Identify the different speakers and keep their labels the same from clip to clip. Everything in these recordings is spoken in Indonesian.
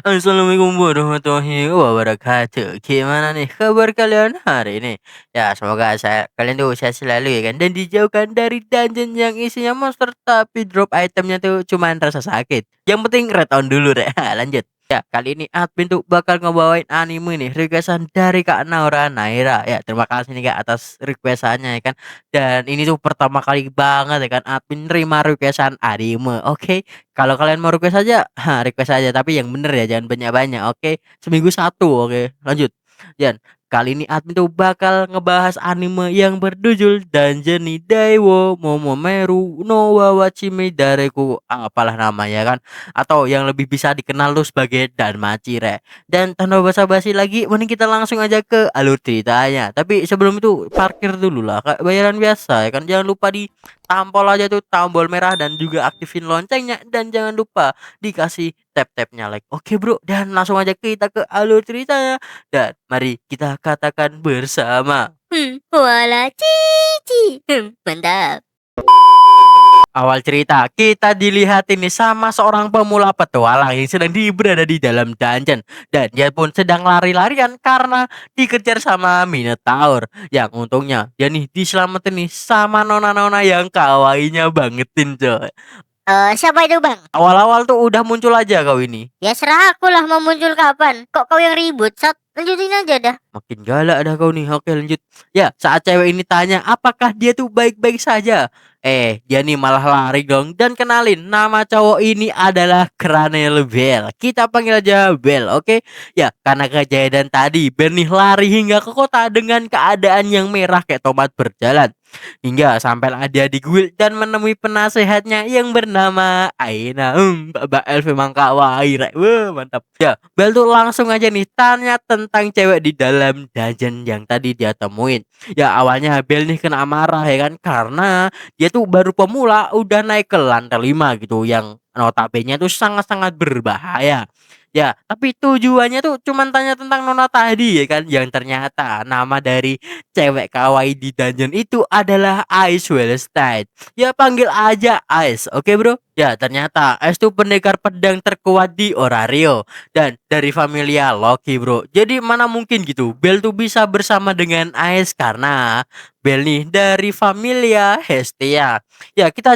Speaker 1: Assalamualaikum warahmatullahi wabarakatuh. Gimana nih kabar kalian hari ini? Ya, semoga kalian tuh sehat selalu ya kan dan dijauhkan dari dungeon yang isinya monster tapi drop itemnya tuh cuman rasa sakit. Yang penting red on dulu deh. Lanjut. Ya, kali ini admin tuh bakal ngebawain anime nih requestan dari Kak Naura Naira. Ya, terima kasih nih Kak atas requestannya ya kan. Dan ini tuh pertama kali banget ya kan admin nerima requestan anime. Oke. Kalau kalian mau request aja, request aja tapi yang bener ya, jangan banyak-banyak, oke? Seminggu satu, oke? Lanjut. Dan kali ini admin tuh bakal ngebahas anime yang berjudul Dungeon ni Daiwo Momomeru no Wawachime Dareku, apalah namanya kan, atau yang lebih bisa dikenal tuh sebagai Danmachi Re. Dan tanpa basa-basi lagi, mending kita langsung aja ke alur ceritanya. Tapi sebelum itu parkir dulu lah, kayak bayaran biasa ya kan. Jangan lupa di tampol aja tuh tombol merah dan juga aktifin loncengnya dan jangan lupa dikasih tap-tapnya like. Oke bro, dan langsung aja kita ke alur ceritanya dan mari kita katakan bersama.
Speaker 2: Wala cici. Mantap.
Speaker 1: Awal cerita, kita dilihatin nih sama seorang pemula petualang yang sedang berada di dalam dungeon. Dan dia pun sedang lari-larian karena dikejar sama Minotaur. Yang untungnya dia nih diselamatin nih sama nona-nona yang kawainya bangetin coy.
Speaker 2: Siapa itu bang?
Speaker 1: Awal-awal tuh udah muncul aja kau ini.
Speaker 2: Ya serah aku lah mau muncul kapan. Kok kau yang ribut? Lanjutin aja dah.
Speaker 1: Makin galak dah kau nih. Oke lanjut. Ya, saat cewek ini tanya apakah dia tuh baik-baik saja. Dia nih malah lari dong dan kenalin nama cowok ini adalah Kranel Bell. Kita panggil aja Bell, oke? Ya, karena kejadian tadi, Bell nih lari hingga ke kota dengan keadaan yang merah kayak tomat berjalan. Hingga sampailah dia di guild dan menemui penasehatnya yang bernama Aina. Mbak Elf memang kawaii, rek. Wah, mantap. Ya, Bell tuh langsung aja nih tanya tentang cewek di dalam dungeon yang tadi dia temuin. Ya, awalnya Bell nih kena marah ya kan karena dia tuh baru pemula udah naik ke lantai 5 gitu yang notabene tuh sangat-sangat berbahaya. Ya, tapi tujuannya tuh cuman tanya tentang Nona tadi ya kan yang ternyata nama dari cewek kawaii di dungeon itu adalah Ice Wellstein. Ya panggil aja Ice, oke bro? Ya ternyata Ice tuh pendekar pedang terkuat di Orario dan dari familia Loki bro. Jadi mana mungkin gitu Bell tuh bisa bersama dengan Ice karena Bell nih dari familia Hestia. Ya kita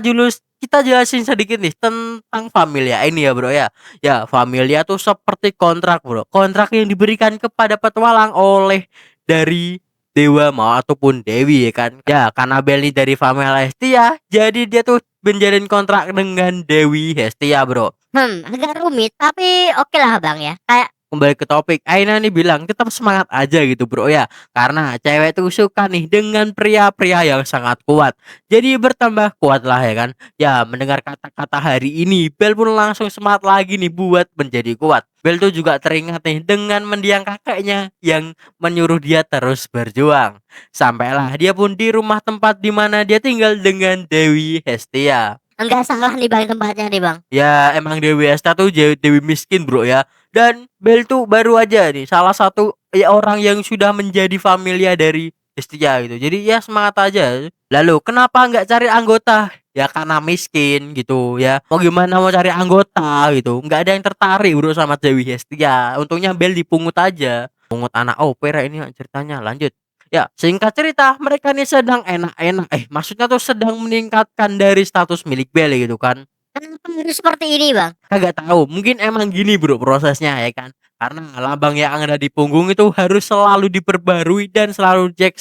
Speaker 1: jelasin sedikit nih tentang familia ini ya bro ya. Ya familia tuh seperti kontrak bro. Kontrak yang diberikan kepada petualang oleh dari dewa mau ataupun dewi ya kan. Ya karena Belly dari familia Hestia jadi dia tuh menjalin kontrak dengan Dewi Hestia bro.
Speaker 2: Agak rumit tapi oke lah bang ya. Kayak
Speaker 1: Kembali ke topik, Aina nih bilang tetap semangat aja gitu bro ya. Karena cewek tuh suka nih dengan pria-pria yang sangat kuat. Jadi bertambah kuat lah ya kan. Ya mendengar kata-kata hari ini Bel pun langsung semangat lagi nih buat menjadi kuat. Bel tuh juga teringat nih dengan mendiang kakeknya yang menyuruh dia terus berjuang. Sampailah dia pun di rumah tempat di mana dia tinggal dengan Dewi Hestia.
Speaker 2: enggak salah nih bang tempatnya nih bang.
Speaker 1: Ya emang Dewi Hesta tuh Dewi miskin bro ya. Dan Bel tuh baru aja nih salah satu ya orang yang sudah menjadi familia dari Hestia gitu. Jadi ya semangat aja. Lalu kenapa nggak cari anggota? Ya karena miskin gitu ya. Mau gimana mau cari anggota gitu. Nggak ada yang tertarik bro sama Dewi Hestia. Untungnya Bel dipungut aja. Pungut anak opera ini ceritanya lanjut. Ya, singkat cerita, mereka nih sedang enak-enak. Maksudnya tuh sedang meningkatkan dari status milik Bel gitu kan.
Speaker 2: Kenapa harus seperti ini bang?
Speaker 1: Kagak tahu, mungkin emang gini bro prosesnya ya kan. Karena lambang yang ada di punggung itu harus selalu diperbarui dan selalu cek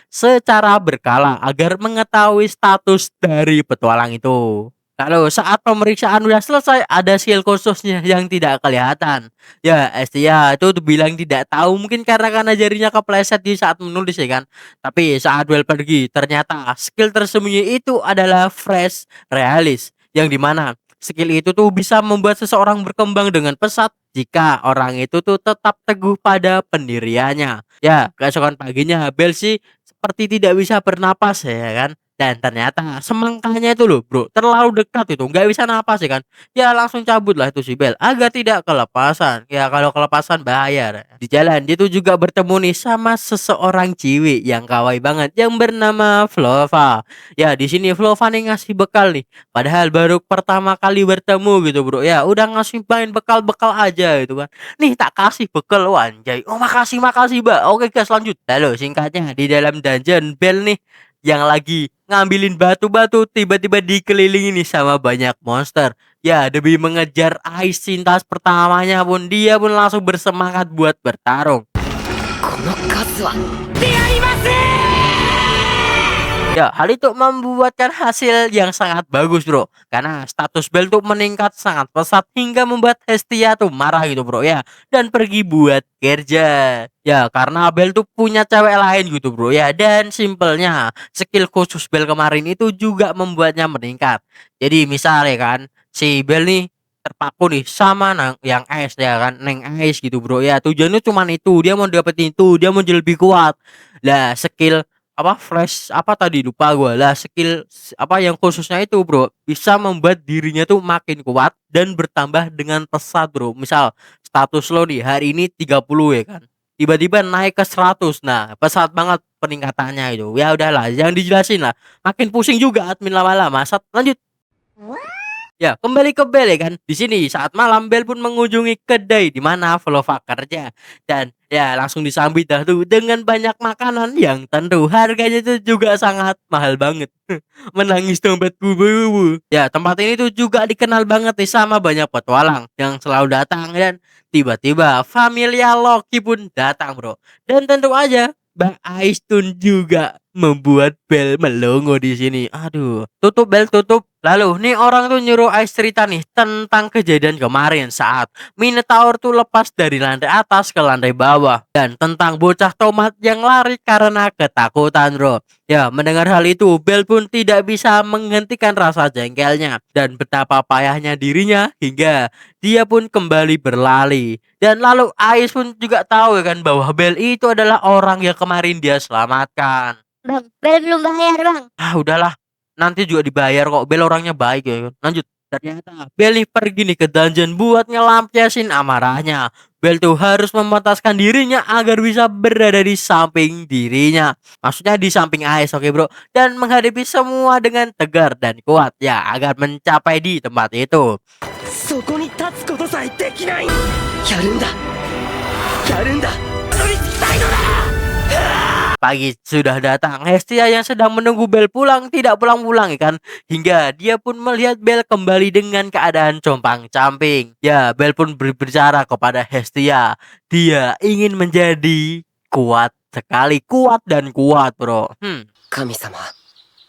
Speaker 1: secara berkala agar mengetahui status dari petualang itu. Lalu saat pemeriksaan udah selesai ada skill khususnya yang tidak kelihatan. Ya Estia itu tuh bilang tidak tahu mungkin karena jarinya kepleset di saat menulis ya kan. Tapi saat duel pergi ternyata skill tersembunyi itu adalah fresh realis yang dimana skill itu tuh bisa membuat seseorang berkembang dengan pesat jika orang itu tuh tetap teguh pada pendiriannya. Ya, keesokan paginya Bel sih seperti tidak bisa bernapas ya kan. Dan ternyata semangkanya itu loh bro, terlalu dekat itu, nggak bisa napas ya kan. Ya langsung cabut lah itu si Bel agar tidak kelepasan. Ya kalau kelepasan bahaya. Di jalan dia tuh juga bertemu nih sama seseorang cewek yang kawaii banget yang bernama Flova. Ya di sini Flova nih ngasih bekal nih. Padahal baru pertama kali bertemu gitu bro. Ya udah ngasih main bekal-bekal aja gitu kan. Nih tak kasih bekal wanjay. Oh makasih makasih mbak. Oke guys lanjut. Lalu singkatnya di dalam dungeon Bel nih yang lagi ngambilin batu-batu tiba-tiba dikelilingi nih sama banyak monster. Ya demi mengejar Ice Cintas pertamanya pun dia pun langsung bersemangat buat bertarung. Ya, hal itu membuatkan hasil yang sangat bagus, bro. Karena status Bel tuh meningkat sangat pesat hingga membuat Hestia tuh marah gitu, bro ya. Dan pergi buat kerja. Ya, karena Bel tuh punya cewek lain gitu, bro ya. Dan simpelnya, skill khusus Bel kemarin itu juga membuatnya meningkat. Jadi misalnya kan, si Bel nih terpaku nih sama yang Ice ya kan, Neng Ice gitu, bro ya. Tujuannya cuma itu, dia mau dapetin itu, dia mau jadi lebih kuat. Lah, skill apa flash apa tadi lupa gue lah skill apa yang khususnya itu bro bisa membuat dirinya tuh makin kuat dan bertambah dengan pesat bro. Misal status lo nih hari ini 30 ya kan, tiba-tiba naik ke 100. Nah pesat banget peningkatannya itu. Ya udahlah jangan dijelasin lah, makin pusing juga admin lama-lama. Lanjut. Ya, kembali ke Bel ya kan. Di sini saat malam Bel pun mengunjungi kedai di mana Flova kerja dan ya langsung disambut dah tuh dengan banyak makanan yang tentu harganya itu juga sangat mahal banget. Menangis dompetku bu. Ya, tempat ini tuh juga dikenal banget nih sama banyak petualang yang selalu datang dan tiba-tiba familia Loki pun datang, bro. Dan tentu aja Bang Aistun juga membuat Bel melongo di sini. Aduh, tutup Bel tutup. Lalu nih orang tuh nyuruh Ais cerita nih tentang kejadian kemarin saat Minotaur tuh lepas dari lantai atas ke lantai bawah dan tentang bocah tomat yang lari karena ketakutan, bro. Ya, mendengar hal itu Bel pun tidak bisa menghentikan rasa jengkelnya dan betapa payahnya dirinya hingga dia pun kembali berlari. Dan lalu Ais pun juga tahu ya kan bahwa Bel itu adalah orang yang kemarin dia selamatkan.
Speaker 2: Bang, Bel belum bayar bang.
Speaker 1: Ah udahlah, nanti juga dibayar kok. Bel orangnya baik ya kan. Lanjut. Ternyata Bel nih pergi nih ke dungeon buat ngelampiasin amarahnya. Bel tuh harus memantaskan dirinya agar bisa berada di samping dirinya. Maksudnya di samping Ais, oke bro. Dan menghadapi semua dengan tegar dan kuat ya agar mencapai di tempat itu.
Speaker 3: そこに立つことさえできない。やるんだ。やるんだ。乗りつきたいのだ。
Speaker 1: Pagi sudah datang, Hestia yang sedang menunggu Bel pulang tidak pulang-pulang ya kan. Hingga dia pun melihat Bel kembali dengan keadaan compang-camping. Ya, Bel pun berbicara kepada Hestia. Dia ingin menjadi kuat sekali, kuat dan kuat, bro.
Speaker 3: 神様、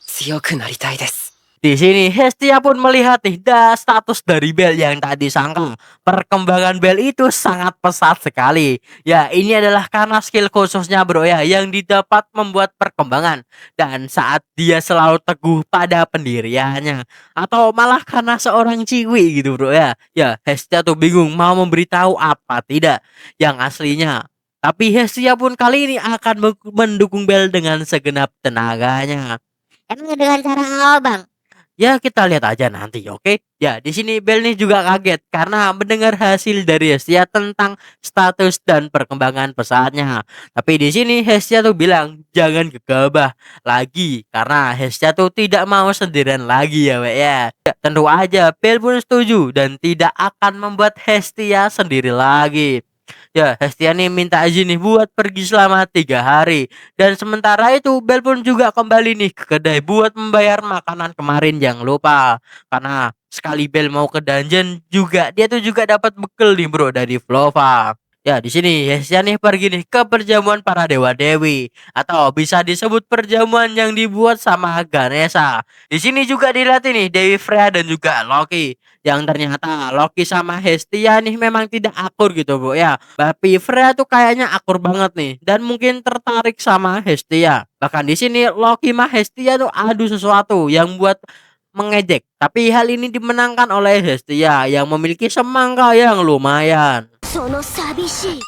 Speaker 3: 強くなりたいです。
Speaker 1: Di sini Hestia pun melihat nih status dari Bel yang tak disangka. Perkembangan Bel itu sangat pesat sekali. Ya ini adalah karena skill khususnya bro ya yang didapat membuat perkembangan. Dan saat dia selalu teguh pada pendiriannya. Atau malah karena seorang ciwi gitu bro ya. Ya Hestia tuh bingung mau memberitahu apa tidak yang aslinya. Tapi Hestia pun kali ini akan mendukung Bel dengan segenap tenaganya.
Speaker 2: Emang dengan cara apa bang?
Speaker 1: Ya kita lihat aja nanti, oke? Ya di sini Bel nih juga kaget karena mendengar hasil dari Hestia tentang status dan perkembangan pesatnya. Tapi di sini Hestia tuh bilang jangan gegabah lagi karena Hestia tuh tidak mau sendirian lagi ya, Wek ya. Ya, tentu aja Bel pun setuju dan tidak akan membuat Hestia sendiri lagi. Ya, Hestia nih minta izin nih buat pergi selama 3 hari. Dan sementara itu Bel pun juga kembali nih ke kedai buat membayar makanan kemarin yang lupa. Karena sekali Bel mau ke dungeon juga dia tuh juga dapat bekal nih bro dari Flova. Ya di sini Hestia nih pergi nih ke perjamuan para dewa dewi atau bisa disebut perjamuan yang dibuat sama Ganesha. Di sini juga dilatih nih Dewi Freya dan juga Loki. Yang ternyata Loki sama Hestia nih memang tidak akur gitu bro ya. Tapi Freya tuh kayaknya akur banget nih dan mungkin tertarik sama Hestia. Bahkan di sini Loki sama Hestia tuh adu sesuatu yang buat mengejek. Tapi hal ini dimenangkan oleh Hestia yang memiliki semangka yang lumayan.
Speaker 2: その寂しい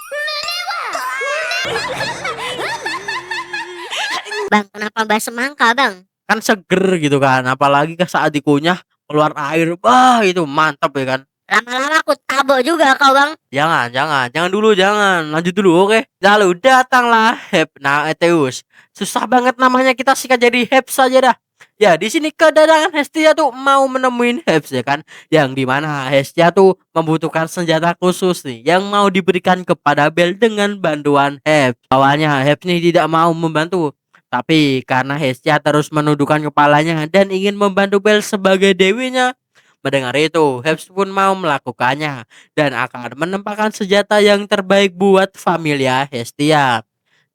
Speaker 2: Bang, kenapa bahas semangka bang?
Speaker 1: kan seger gitu kan, apalagi saat dikunyah keluar air, wah itu mantap ya kan.
Speaker 2: Lama-lama aku tabok juga kau bang.
Speaker 1: Jangan dulu, jangan. Lanjut dulu, oke. Lalu datanglah Hephaestus. Susah banget namanya, kita singkat jadi Heps saja dah. Ya, di sini kedatangan Hestia tuh mau menemuin Heps ya kan. Yang dimana Hestia tuh membutuhkan senjata khusus nih yang mau diberikan kepada Bel dengan bantuan Heps. Awalnya Heps nih tidak mau membantu. Tapi karena Hestia terus menundukkan kepalanya dan ingin membantu Bel sebagai dewinya, mendengar itu, Heps pun mau melakukannya dan akan menempatkan senjata yang terbaik buat Familia Hestia.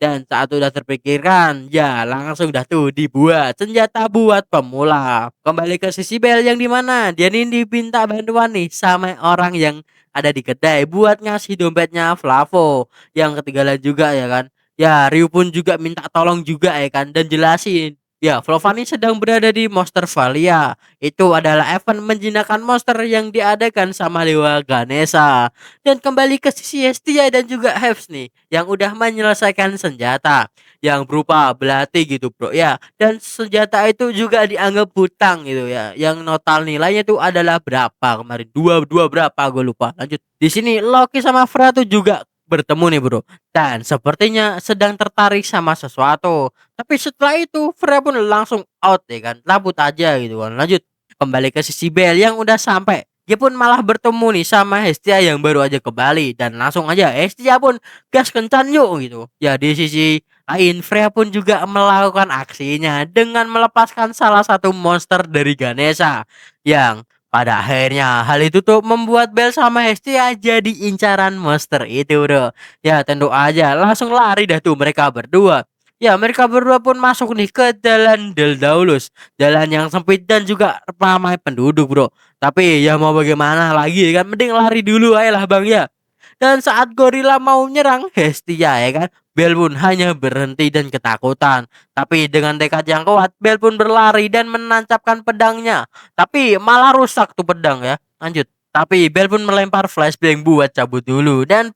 Speaker 1: Dan saat udah terpikirkan, ya langsung dah tuh dibuat senjata buat pemula. Kembali ke sisi Bel yang dimana dia nih diminta bantuan nih sama orang yang ada di kedai buat ngasih dompetnya Flavo. Yang ketinggalan juga ya kan. Ya Ryu pun juga minta tolong juga ya kan dan jelasin. Ya, Flovani sedang berada di Monster Valia. Itu adalah event menjinakkan monster yang diadakan sama Dewa Ganesha. Dan kembali ke sisi Hestia dan juga Heps nih, yang udah menyelesaikan senjata yang berupa belati gitu bro ya. Dan senjata itu juga dianggap hutang gitu ya. Yang total nilainya itu adalah berapa kemarin? Dua berapa gue lupa. Lanjut. Di sini Loki sama Freya tuh juga bertemu nih bro, dan sepertinya sedang tertarik sama sesuatu. Tapi setelah itu Freya pun langsung out ya kan, cabut aja gitu kan. Lanjut kembali ke sisi Bel yang udah sampai, dia pun malah bertemu nih sama Hestia yang baru aja ke Bali, dan langsung aja Hestia pun gas kencan yuk gitu. Ya di sisi lain Freya pun juga melakukan aksinya dengan melepaskan salah satu monster dari Ganesha, yang pada akhirnya hal itu tuh membuat Bel sama Hestia jadi incaran monster itu bro. Ya tentu aja langsung lari dah tuh mereka berdua. Ya mereka berdua pun masuk nih ke jalan Deldaulus, jalan yang sempit dan juga ramai penduduk bro. Tapi ya mau bagaimana lagi kan, mending lari dulu aja lah bang ya. Dan saat gorila mau menyerang Hestia ya kan, Bel pun hanya berhenti dan ketakutan. Tapi dengan tekad yang kuat, Bel pun berlari dan menancapkan pedangnya. Tapi malah rusak tuh pedang ya. Lanjut. Tapi Bel pun melempar flashbang buat cabut dulu dan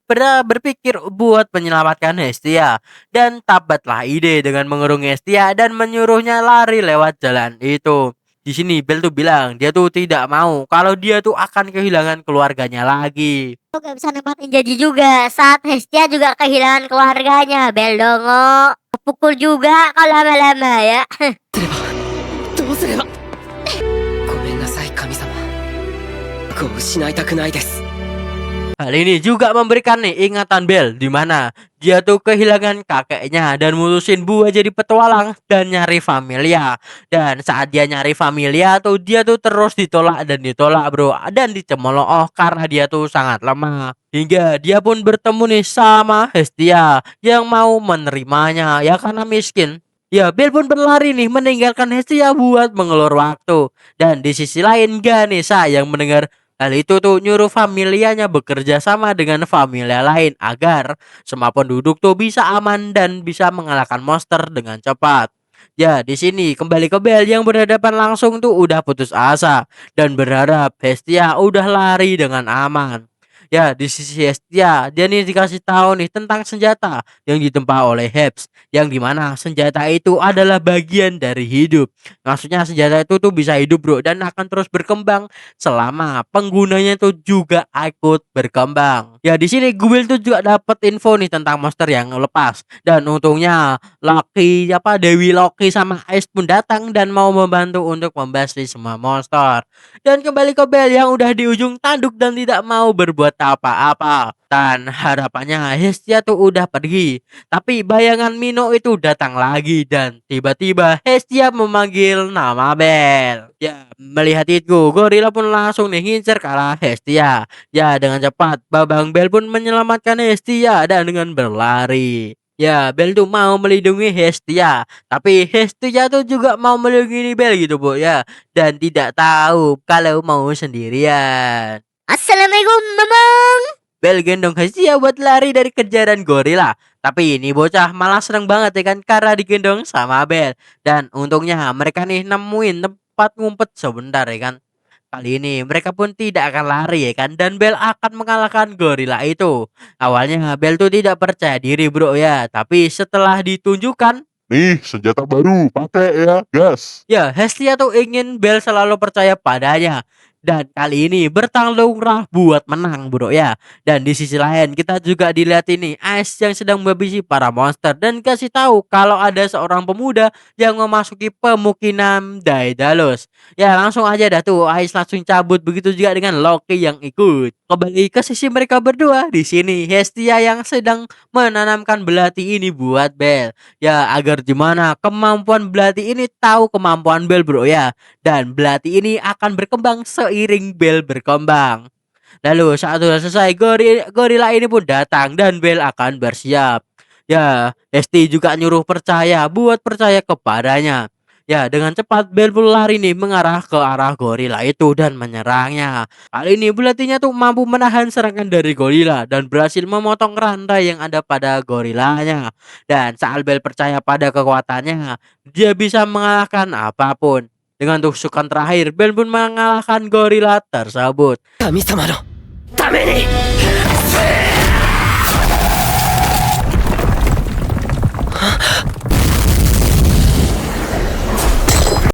Speaker 1: berpikir buat menyelamatkan Hestia. Dan tabatlah ide dengan mengurung Hestia dan menyuruhnya lari lewat jalan itu. Di sini Bel tuh bilang dia tuh tidak mau kalau dia tuh akan kehilangan keluarganya lagi.
Speaker 2: Kau gak bisa nempatin janji juga saat Hestia juga kehilangan keluarganya. Bel dongo. Pukul juga kalau lama-lama ya.
Speaker 3: どうすればごめんなさい神様僕を失いたくないです
Speaker 1: Hal ini juga memberikan nih ingatan Bel di mana dia tuh kehilangan kakeknya dan mutusin buat jadi petualang dan nyari Familia. Dan saat dia nyari Familia tuh dia tuh terus ditolak dan ditolak bro, dan dicemooh karena dia tuh sangat lemah. Hingga dia pun bertemu nih sama Hestia yang mau menerimanya ya karena miskin. Ya, Bel pun berlari nih meninggalkan Hestia buat mengelur waktu. Dan di sisi lain Ganesha yang mendengar hal itu tuh nyuruh familianya bekerja sama dengan familia lain agar semua penduduk tuh bisa aman dan bisa mengalahkan monster dengan cepat. Ya, di sini kembali ke Bel yang berhadapan langsung tuh udah putus asa dan berharap Hestia udah lari dengan aman. Ya, di sisi Hestia, dia nih dikasih tahu nih tentang senjata yang ditempa oleh Heps, yang dimana senjata itu adalah bagian dari hidup. Maksudnya senjata itu tuh bisa hidup bro dan akan terus berkembang selama penggunanya itu juga ikut berkembang. Ya di sini Gubil tuh juga dapat info nih tentang monster yang lepas, dan untungnya Loki Dewi Loki sama Ice pun datang dan mau membantu untuk membasmi semua monster. Dan kembali ke Bel yang udah di ujung tanduk dan tidak mau berbuat apa-apa. Dan harapannya Hestia tuh udah pergi. Tapi bayangan Mino itu datang lagi dan tiba-tiba Hestia memanggil nama Bel. Ya, melihat itu gorila pun langsung nih ngincer ke arah Hestia. Ya, dengan cepat Babang Bel pun menyelamatkan Hestia dan dengan berlari. Ya, Bel tuh mau melindungi Hestia, tapi Hestia tuh juga mau melindungi Bel gitu bu ya, dan tidak tahu kalau mau sendirian.
Speaker 2: Assalamualaikum mamang.
Speaker 1: Bel gendong Hestia buat lari dari kejaran gorila. Tapi ini bocah malah seneng banget ya kan karena digendong sama Bel. Dan untungnya mereka nih nemuin tempat ngumpet sebentar ya kan. Kali ini mereka pun tidak akan lari ya kan, dan Bel akan mengalahkan gorila itu. Awalnya Bel tuh tidak percaya diri bro ya, tapi setelah ditunjukkan
Speaker 4: Nih, senjata baru, pakai ya, gas.
Speaker 1: Ya, Hestia tuh ingin Bel selalu percaya padanya. Dan kali ini bertanggunglahlah buat menang bro ya. Dan di sisi lain kita juga dilihat ini Ice yang sedang membisi para monster dan kasih tahu kalau ada seorang pemuda yang memasuki pemukiman Daedalus. Ya langsung aja dah tuh Ice langsung cabut, begitu juga dengan Loki yang ikut. Kembali ke sisi mereka berdua, di sini Hestia yang sedang menanamkan belati ini buat Bel. Ya agar gimana kemampuan belati ini tahu kemampuan Bel bro ya. Dan belati ini akan berkembang seiring Bel berkembang. Lalu saat sudah selesai gorila ini pun datang dan Bel akan bersiap. Ya Hesti juga nyuruh percaya kepadanya. Ya dengan cepat Bel pun lari nih mengarah ke arah gorila itu dan menyerangnya. Kali ini belatinya tuh mampu menahan serangan dari gorila dan berhasil memotong rantai yang ada pada gorilanya. Dan saat Bel percaya pada kekuatannya, dia bisa mengalahkan apapun. Dengan tusukan terakhir, Bel pun mengalahkan gorila tersebut.
Speaker 3: 神様のために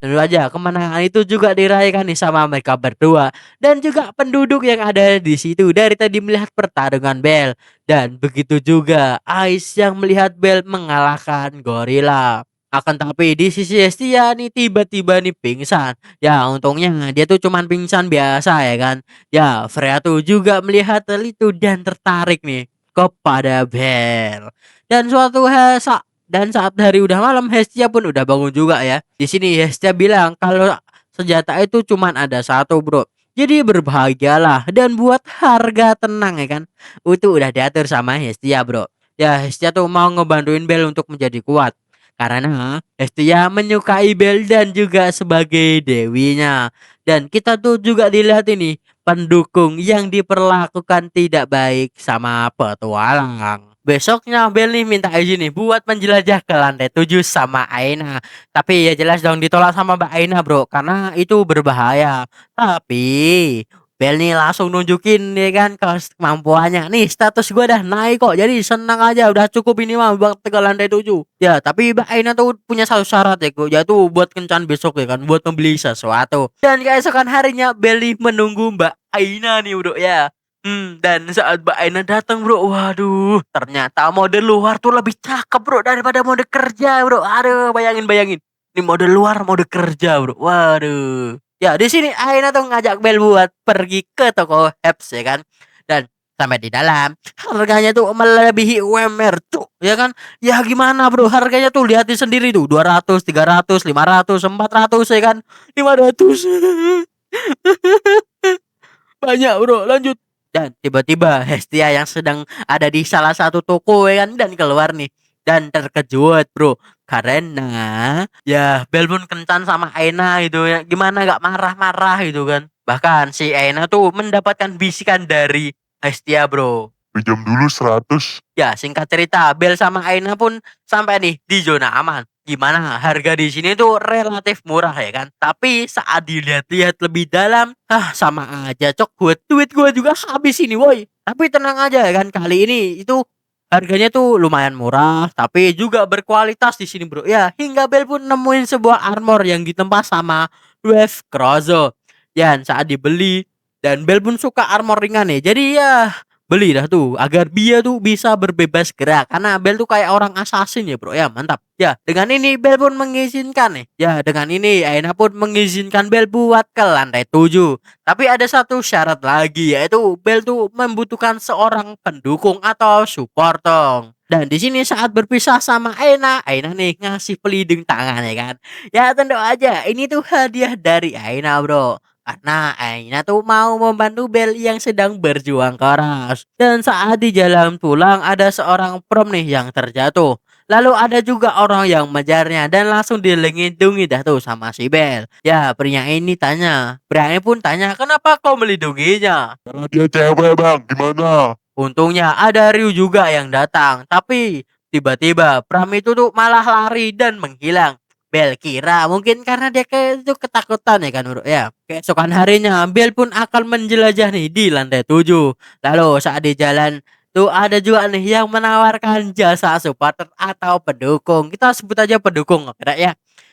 Speaker 1: Tentu aja kemenangan itu juga dirayakan nih sama mereka berdua dan juga penduduk yang ada di situ dari tadi melihat pertarungan Bel, dan begitu juga Ice yang melihat Bel mengalahkan gorila. Akan tapi di sisi Hestia nih tiba-tiba nih pingsan. Ya untungnya dia tuh cuman pingsan biasa ya kan. Ya Freya tuh juga melihat hal itu dan tertarik nih kepada Bel. Dan dan saat hari udah malam, Hestia pun udah bangun juga ya. Di sini Hestia bilang kalau senjata itu cuman ada satu bro. Jadi berbahagialah dan buat harga tenang ya kan. Itu udah diatur sama Hestia bro. Ya Hestia tuh mau ngebantuin Bel untuk menjadi kuat. Karena Hestia menyukai Bel dan juga sebagai dewinya. Dan kita tuh juga dilihat ini pendukung yang diperlakukan tidak baik sama petualang. Besoknya Bel nih minta izin nih buat menjelajah ke lantai 7 sama Aina. Tapi ya jelas dong ditolak sama Mbak Aina bro, karena itu berbahaya. Tapi Bel nih langsung nunjukin ya kan kemampuannya. Nih status gue dah naik kok, jadi senang aja, udah cukup ini mah buat ke lantai 7. Ya tapi Mbak Aina tuh punya satu syarat ya kok, yaitu buat kencan besok ya kan, buat membeli sesuatu. Dan keesokan harinya Bel nih menunggu Mbak Aina nih bro ya. Dan saat Mbak Aina datang bro, waduh, ternyata mode luar tuh lebih cakep bro daripada mode kerja bro. Aduh, bayangin. Ini mode luar, mode kerja bro. Waduh. Ya di sini Aina tuh ngajak Bel buat pergi ke toko Heps ya kan. Dan sampai di dalam harganya tuh melebihi UMR tuh ya kan. Ya gimana bro, harganya tuh lihatin sendiri tuh 200, 300, 500, 400 ya kan. 500. Banyak bro, lanjut. Dan tiba-tiba Hestia yang sedang ada di salah satu toko ya kan dan keluar nih dan terkejut bro karena ya Bel pun kencan sama Aina gitu ya, gimana gak marah-marah gitu kan. Bahkan si Aina tuh mendapatkan bisikan dari Hestia bro.
Speaker 4: Pinjam dulu 100.
Speaker 1: Ya singkat cerita Bel sama Aina pun sampai nih di zona aman. Gimana harga di sini tuh relatif murah ya kan. Tapi saat dilihat-lihat lebih dalam, sama aja cok, buat duit gue juga habis ini woi. Tapi tenang aja ya kan, kali ini itu harganya tuh lumayan murah tapi juga berkualitas di sini bro. Ya hingga Bel pun nemuin sebuah armor yang ditempa sama Wave Crozo. Dan saat dibeli dan Bel pun suka armor ringan nih. Jadi ya beli dah tuh agar dia tuh bisa berbebas gerak karena Bel tuh kayak orang assassin ya bro ya, mantap. Ya dengan ini Bel pun mengizinkan nih. Ya dengan ini Aina pun mengizinkan Bel buat ke lantai 7. Tapi ada satu syarat lagi, yaitu Bel tuh membutuhkan seorang pendukung atau supporter. Dan di sini saat berpisah sama Aina nih ngasih pelindung tangan ya kan. Ya tentu aja ini tuh hadiah dari Aina bro. Karena Aina tuh mau membantu Bel yang sedang berjuang keras. Dan saat di jalan pulang ada seorang prom nih yang terjatuh. Lalu ada juga orang yang mengejarnya dan langsung dilindungi dah tuh sama si Bel. Ya pria ini pun tanya kenapa kau melindunginya.
Speaker 4: Karena dia cewek bang, gimana?
Speaker 1: Untungnya ada Ryu juga yang datang. Tapi tiba-tiba Pram itu tuh malah lari dan menghilang. Bel kira mungkin karena dia itu ketakutan ya kan bro ya. Keesokan harinya Bel pun akan menjelajah nih di lantai 7. Lalu saat di jalan tuh ada juga nih yang menawarkan jasa supporter atau pendukung. Kita sebut aja pendukung, kira ya.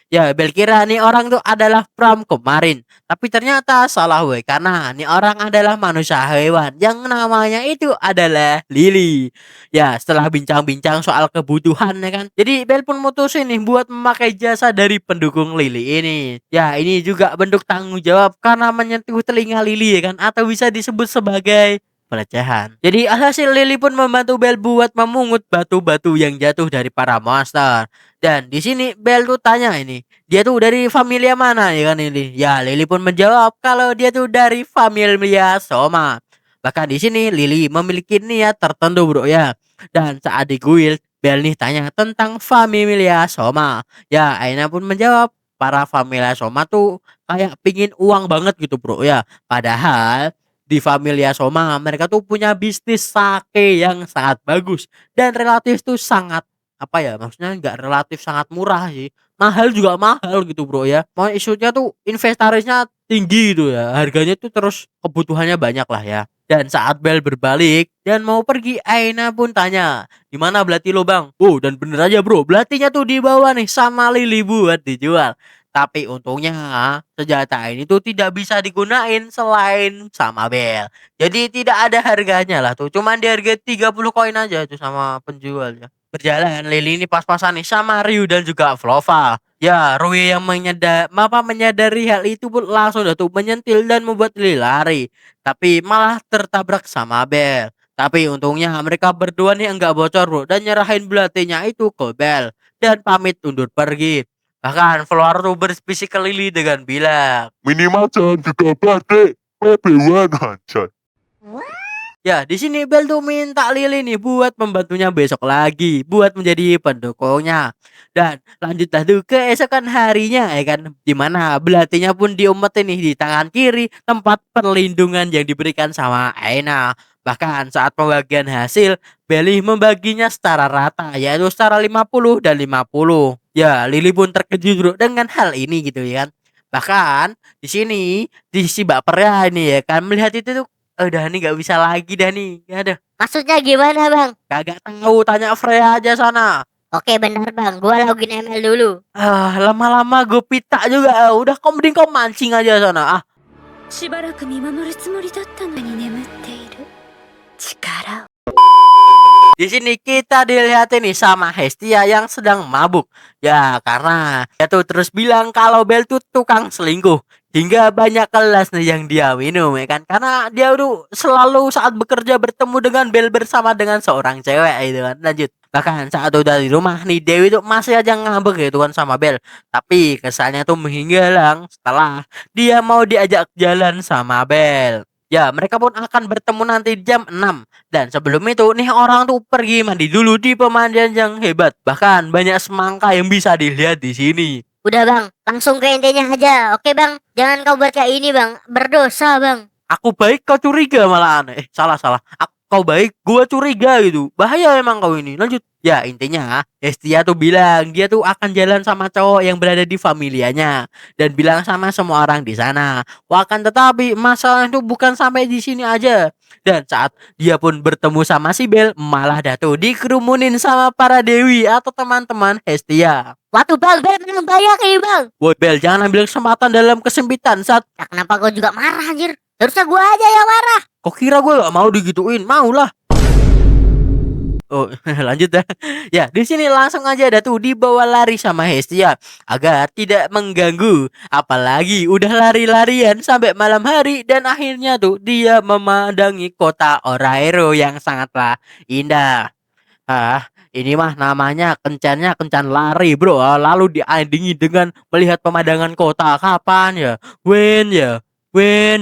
Speaker 1: Ya, Bel kira nih orang tuh adalah Pram kemarin, tapi ternyata salah weh karena nih orang adalah manusia hewan yang namanya itu adalah Lily. Ya, setelah bincang-bincang soal kebutuhan ya kan. Jadi Bel pun mutusin nih buat memakai jasa dari pendukung Lily ini. Ya, ini juga bentuk tanggung jawab karena menyentuh telinga Lily ya kan, atau bisa disebut sebagai pelecehan. Jadi alhasil Lily pun membantu Bel buat memungut batu-batu yang jatuh dari para monster. Dan di sini Bel tuh tanya ini, dia tuh dari familia mana ya kan ini? Ya, Lily pun menjawab kalau dia tuh dari familia Soma. Bahkan di sini Lily memiliki niat tertentu bro ya. Dan saat di guild, Bel nih tanya tentang familia Soma. Ya, Aina pun menjawab para familia Soma tuh kayak pingin uang banget gitu bro ya. Padahal di familia Soma mereka tuh punya bisnis sake yang sangat bagus dan relatif tuh sangat apa ya, maksudnya nggak relatif sangat murah sih, mahal juga mahal gitu bro ya. Mau isunya tuh inventarisnya tinggi gitu ya, harganya tuh terus kebutuhannya banyak lah ya. Dan saat Bel berbalik dan mau pergi, Aina pun tanya, di mana belati lo bang? Oh, dan bener aja bro, belatinya tuh dibawa nih sama Lily buat dijual. Tapi untungnya senjata ini tuh tidak bisa digunain selain sama Bel. Jadi tidak ada harganya lah tuh, cuman di harga 30 koin aja tuh sama penjualnya. Berjalan, Lily ini pas-pasan nih sama Ryu dan juga Flova. Ya, Rui yang menyadari hal itu pun langsung dah tuh menyentil dan membuat Lily lari. Tapi malah tertabrak sama Bel. Tapi untungnya mereka berdua nih enggak bocor bro dan nyerahin belatinya itu ke Bel dan pamit undur pergi. Bahkan Flora tuh berbisik ke Lily dengan bilang,
Speaker 4: Minimal jangan juga badai. PB1 anjay.
Speaker 1: ya, di sini Bel tuh minta Lily nih buat membantunya besok lagi, buat menjadi pendukungnya. Dan lanjutlah tuh keesokan harinya ya kan, dimana belatinya pun diumpetin nih di tangan kiri tempat perlindungan yang diberikan sama Aina. Bahkan saat pembagian hasil, Belly membaginya secara rata, yaitu secara 50 dan 50. Ya, Lily pun terkejut bro dengan hal ini gitu ya kan. Bahkan di sini di si bapernya ini ya kan melihat itu tuh, udah nih gak bisa lagi dah nih. Ya dah.
Speaker 2: Maksudnya gimana bang?
Speaker 1: Kagak tahu, tanya Freya aja sana.
Speaker 2: Oke benar bang, gua login ML dulu.
Speaker 1: Lama-lama gue pita juga. Udah kau mending kau mancing aja sana.
Speaker 5: しばらく見守るつもりだったのに眠っている力を
Speaker 1: Di sini kita dilihatin nih sama Hestia yang sedang mabuk. Ya, karena dia tuh terus bilang kalau Bel tuh tukang selingkuh. Hingga banyak kelas nih yang dia minum ya kan. Karena dia tuh selalu saat bekerja bertemu dengan Bel bersama dengan seorang cewek gitu kan. Lanjut. Bahkan saat udah di rumah nih Dewi tuh masih aja ngambek gitu kan sama Bel. Tapi kesannya tuh menghilang setelah dia mau diajak jalan sama Bel. Ya, mereka pun akan bertemu nanti jam 6. Dan sebelum itu nih orang tuh pergi mandi dulu di pemandian yang hebat. Bahkan banyak semangka yang bisa dilihat di sini.
Speaker 2: Udah bang, langsung ke intinya aja. Oke bang, jangan kau buat kayak ini bang, berdosa bang.
Speaker 1: Aku baik kau curiga malahan. Salah. Kau baik, gua curiga gitu. Bahaya emang kau ini. Lanjut. Ya, intinya Hestia tuh bilang dia tuh akan jalan sama cowok yang berada di familianya dan bilang sama semua orang di sana. Akan tetapi masalah itu bukan sampai di sini aja. Dan saat dia pun bertemu sama si Bel, malah dah tuh dikerumunin sama para dewi atau teman-teman Hestia.
Speaker 2: Waduh bang, Bel menang banyak ini bang.
Speaker 1: Woi Bel, jangan ambil kesempatan dalam kesempitan saat.
Speaker 2: Ya, kenapa kau juga marah anjir? Harusnya gua aja yang marah.
Speaker 1: Kok kira gue gak mau digituin? Mau lah. Oh, lanjut dah. Ya, di sini langsung aja ada tuh dibawa lari sama Hestia agar tidak mengganggu. Apalagi udah lari-larian sampai malam hari dan akhirnya tuh dia memandangi kota Oraero yang sangatlah indah. Ini mah namanya kencan lari, bro. Lalu diandingi dengan melihat pemandangan kota. Kapan ya? When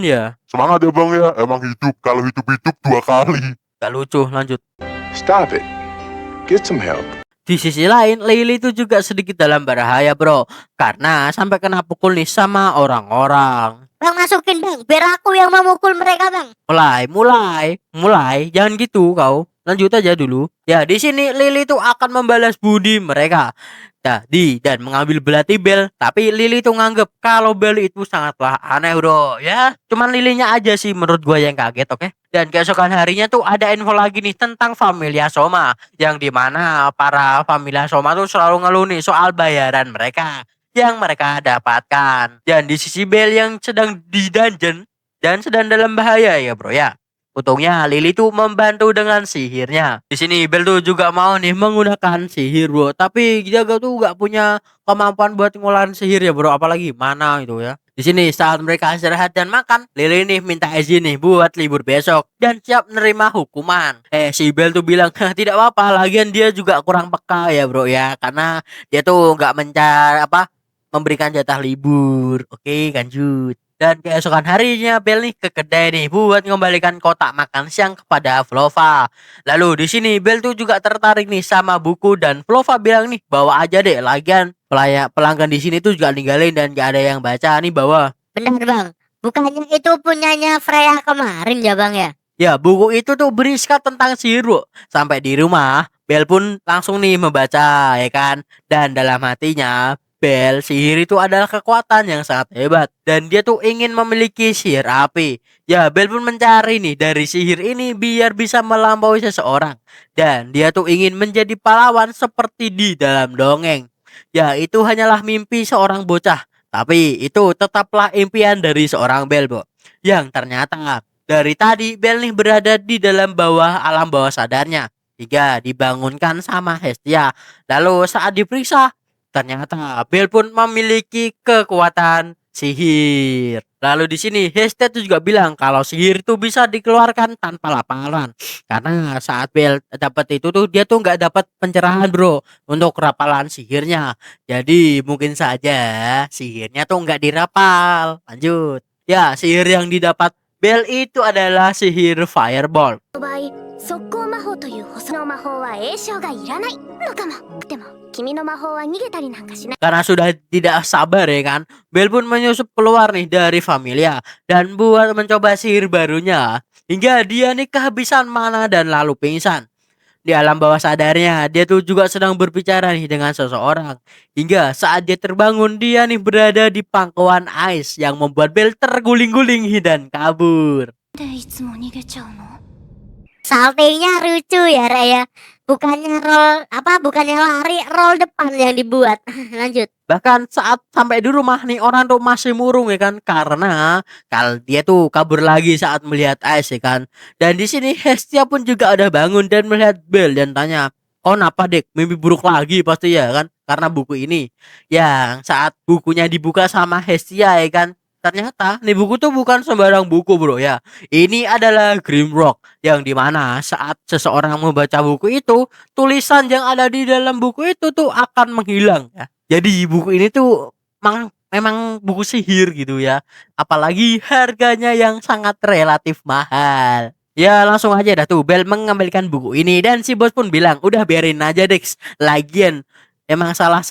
Speaker 1: ya?
Speaker 4: Semangat ya bang ya. Emang hidup. Kalau hidup-hidup 2 kali.
Speaker 1: Gak lucu, lanjut.
Speaker 6: Stop it. Get some help.
Speaker 1: Di sisi lain, Lily itu juga sedikit dalam bahaya bro. Karena sampai kena pukul nih sama orang-orang.
Speaker 2: Bang masukin bang, biar aku yang memukul mereka bang.
Speaker 1: Mulai. Jangan gitu kau. Lanjut aja dulu. Ya, di sini Lily itu akan membalas budi mereka. Tadi dan mengambil belati Bel, tapi Lily itu nganggep kalau Bel itu sangatlah aneh bro. Ya, cuman Lilynya aja sih menurut gua yang kaget, oke? Dan keesokan harinya tuh ada info lagi nih tentang Familia Soma, yang dimana para Familia Soma tuh selalu ngeluh nih soal bayaran mereka yang mereka dapatkan. Dan di sisi Bell yang sedang di dungeon dan sedang dalam bahaya ya bro ya. Untungnya Lily tuh membantu dengan sihirnya. Di sini Bell tuh juga mau nih menggunakan sihir bro, tapi dia tuh gak punya kemampuan buat ngolahin sihir ya bro, apalagi mana itu ya. Di sini saat mereka istirahat dan makan, Lily nih minta izin nih buat libur besok dan siap menerima hukuman. Si Bell tuh bilang tidak apa-apa, lagian dia juga kurang peka ya bro ya, karena dia tuh nggak memberikan jatah libur. Oke, lanjut. Dan keesokan harinya Bell nih ke kedai nih buat mengembalikan kotak makan siang kepada Flova. Lalu di sini Bell tuh juga tertarik nih sama buku dan Flova bilang nih bawa aja deh, lagian pelanggan di sini tuh juga ninggalin dan gak ada yang baca nih bawa.
Speaker 2: Benar bang, bukannya itu punyanya Freya kemarin ya bang ya?
Speaker 1: Ya buku itu tuh berisi tentang sihir bro. Sampai di rumah Bell pun langsung nih membaca ya kan. Dan dalam hatinya Bell, sihir itu adalah kekuatan yang sangat hebat dan dia tuh ingin memiliki sihir api. Ya, Bell pun mencari nih dari sihir ini biar bisa melampaui seseorang dan dia tuh ingin menjadi pahlawan seperti di dalam dongeng. Ya, itu hanyalah mimpi seorang bocah, tapi itu tetaplah impian dari seorang Bell, Bo. Yang ternyata dari tadi Bell nih berada di dalam alam bawah sadarnya hingga dibangunkan sama Hestia. Lalu saat diperiksa ternyata Bell pun memiliki kekuatan sihir. Lalu di sini Hestia tuh juga bilang kalau sihir itu bisa dikeluarkan tanpa laparan. Karena saat Bell dapat itu tuh dia tuh nggak dapat pencerahan bro untuk rapalan sihirnya. Jadi mungkin saja sihirnya tuh nggak dirapal. Lanjut. Ya, sihir yang didapat Bell itu adalah sihir Fireball.
Speaker 5: 速攻魔法という細の魔法は栄唱がいらないのかも。でも君の魔法は逃げたりなんかしない。
Speaker 1: Karena sudah tidak sabar ya kan, Bell pun menyusup keluar nih dari Familia dan buat mencoba sihir barunya hingga dia nih kehabisan mana dan lalu pingsan. Di alam bawah sadarnya dia tuh juga sedang berbicara nih dengan seseorang hingga saat dia terbangun dia nih berada di pangkuan ais yang membuat Bell terguling-guling dan kabur.
Speaker 5: でいつも逃げちゃうの？
Speaker 2: Saltenya lucu ya Raya. Bukannya bukannya lari, roll depan yang dibuat. Lanjut.
Speaker 1: Bahkan saat sampai di rumah nih orang tuh masih murung ya kan, karena kalau dia tuh kabur lagi saat melihat Ice ya kan. Dan di sini Hestia pun juga udah bangun dan melihat Bell dan tanya, "Oh, kenapa Dek? Mimpi buruk lagi pasti ya kan?" Karena buku ini yang saat bukunya dibuka sama Hestia ya kan. Ternyata nih buku tuh bukan sembarang buku bro ya. Ini adalah Grimrock yang dimana saat seseorang membaca buku itu, tulisan yang ada di dalam buku itu tuh akan menghilang ya. Jadi buku ini tuh memang buku sihir gitu ya. Apalagi harganya yang sangat relatif mahal. Ya langsung aja dah tuh Bell mengembalikan buku ini dan si bos pun bilang udah biarin aja Dex. Lagian emang salah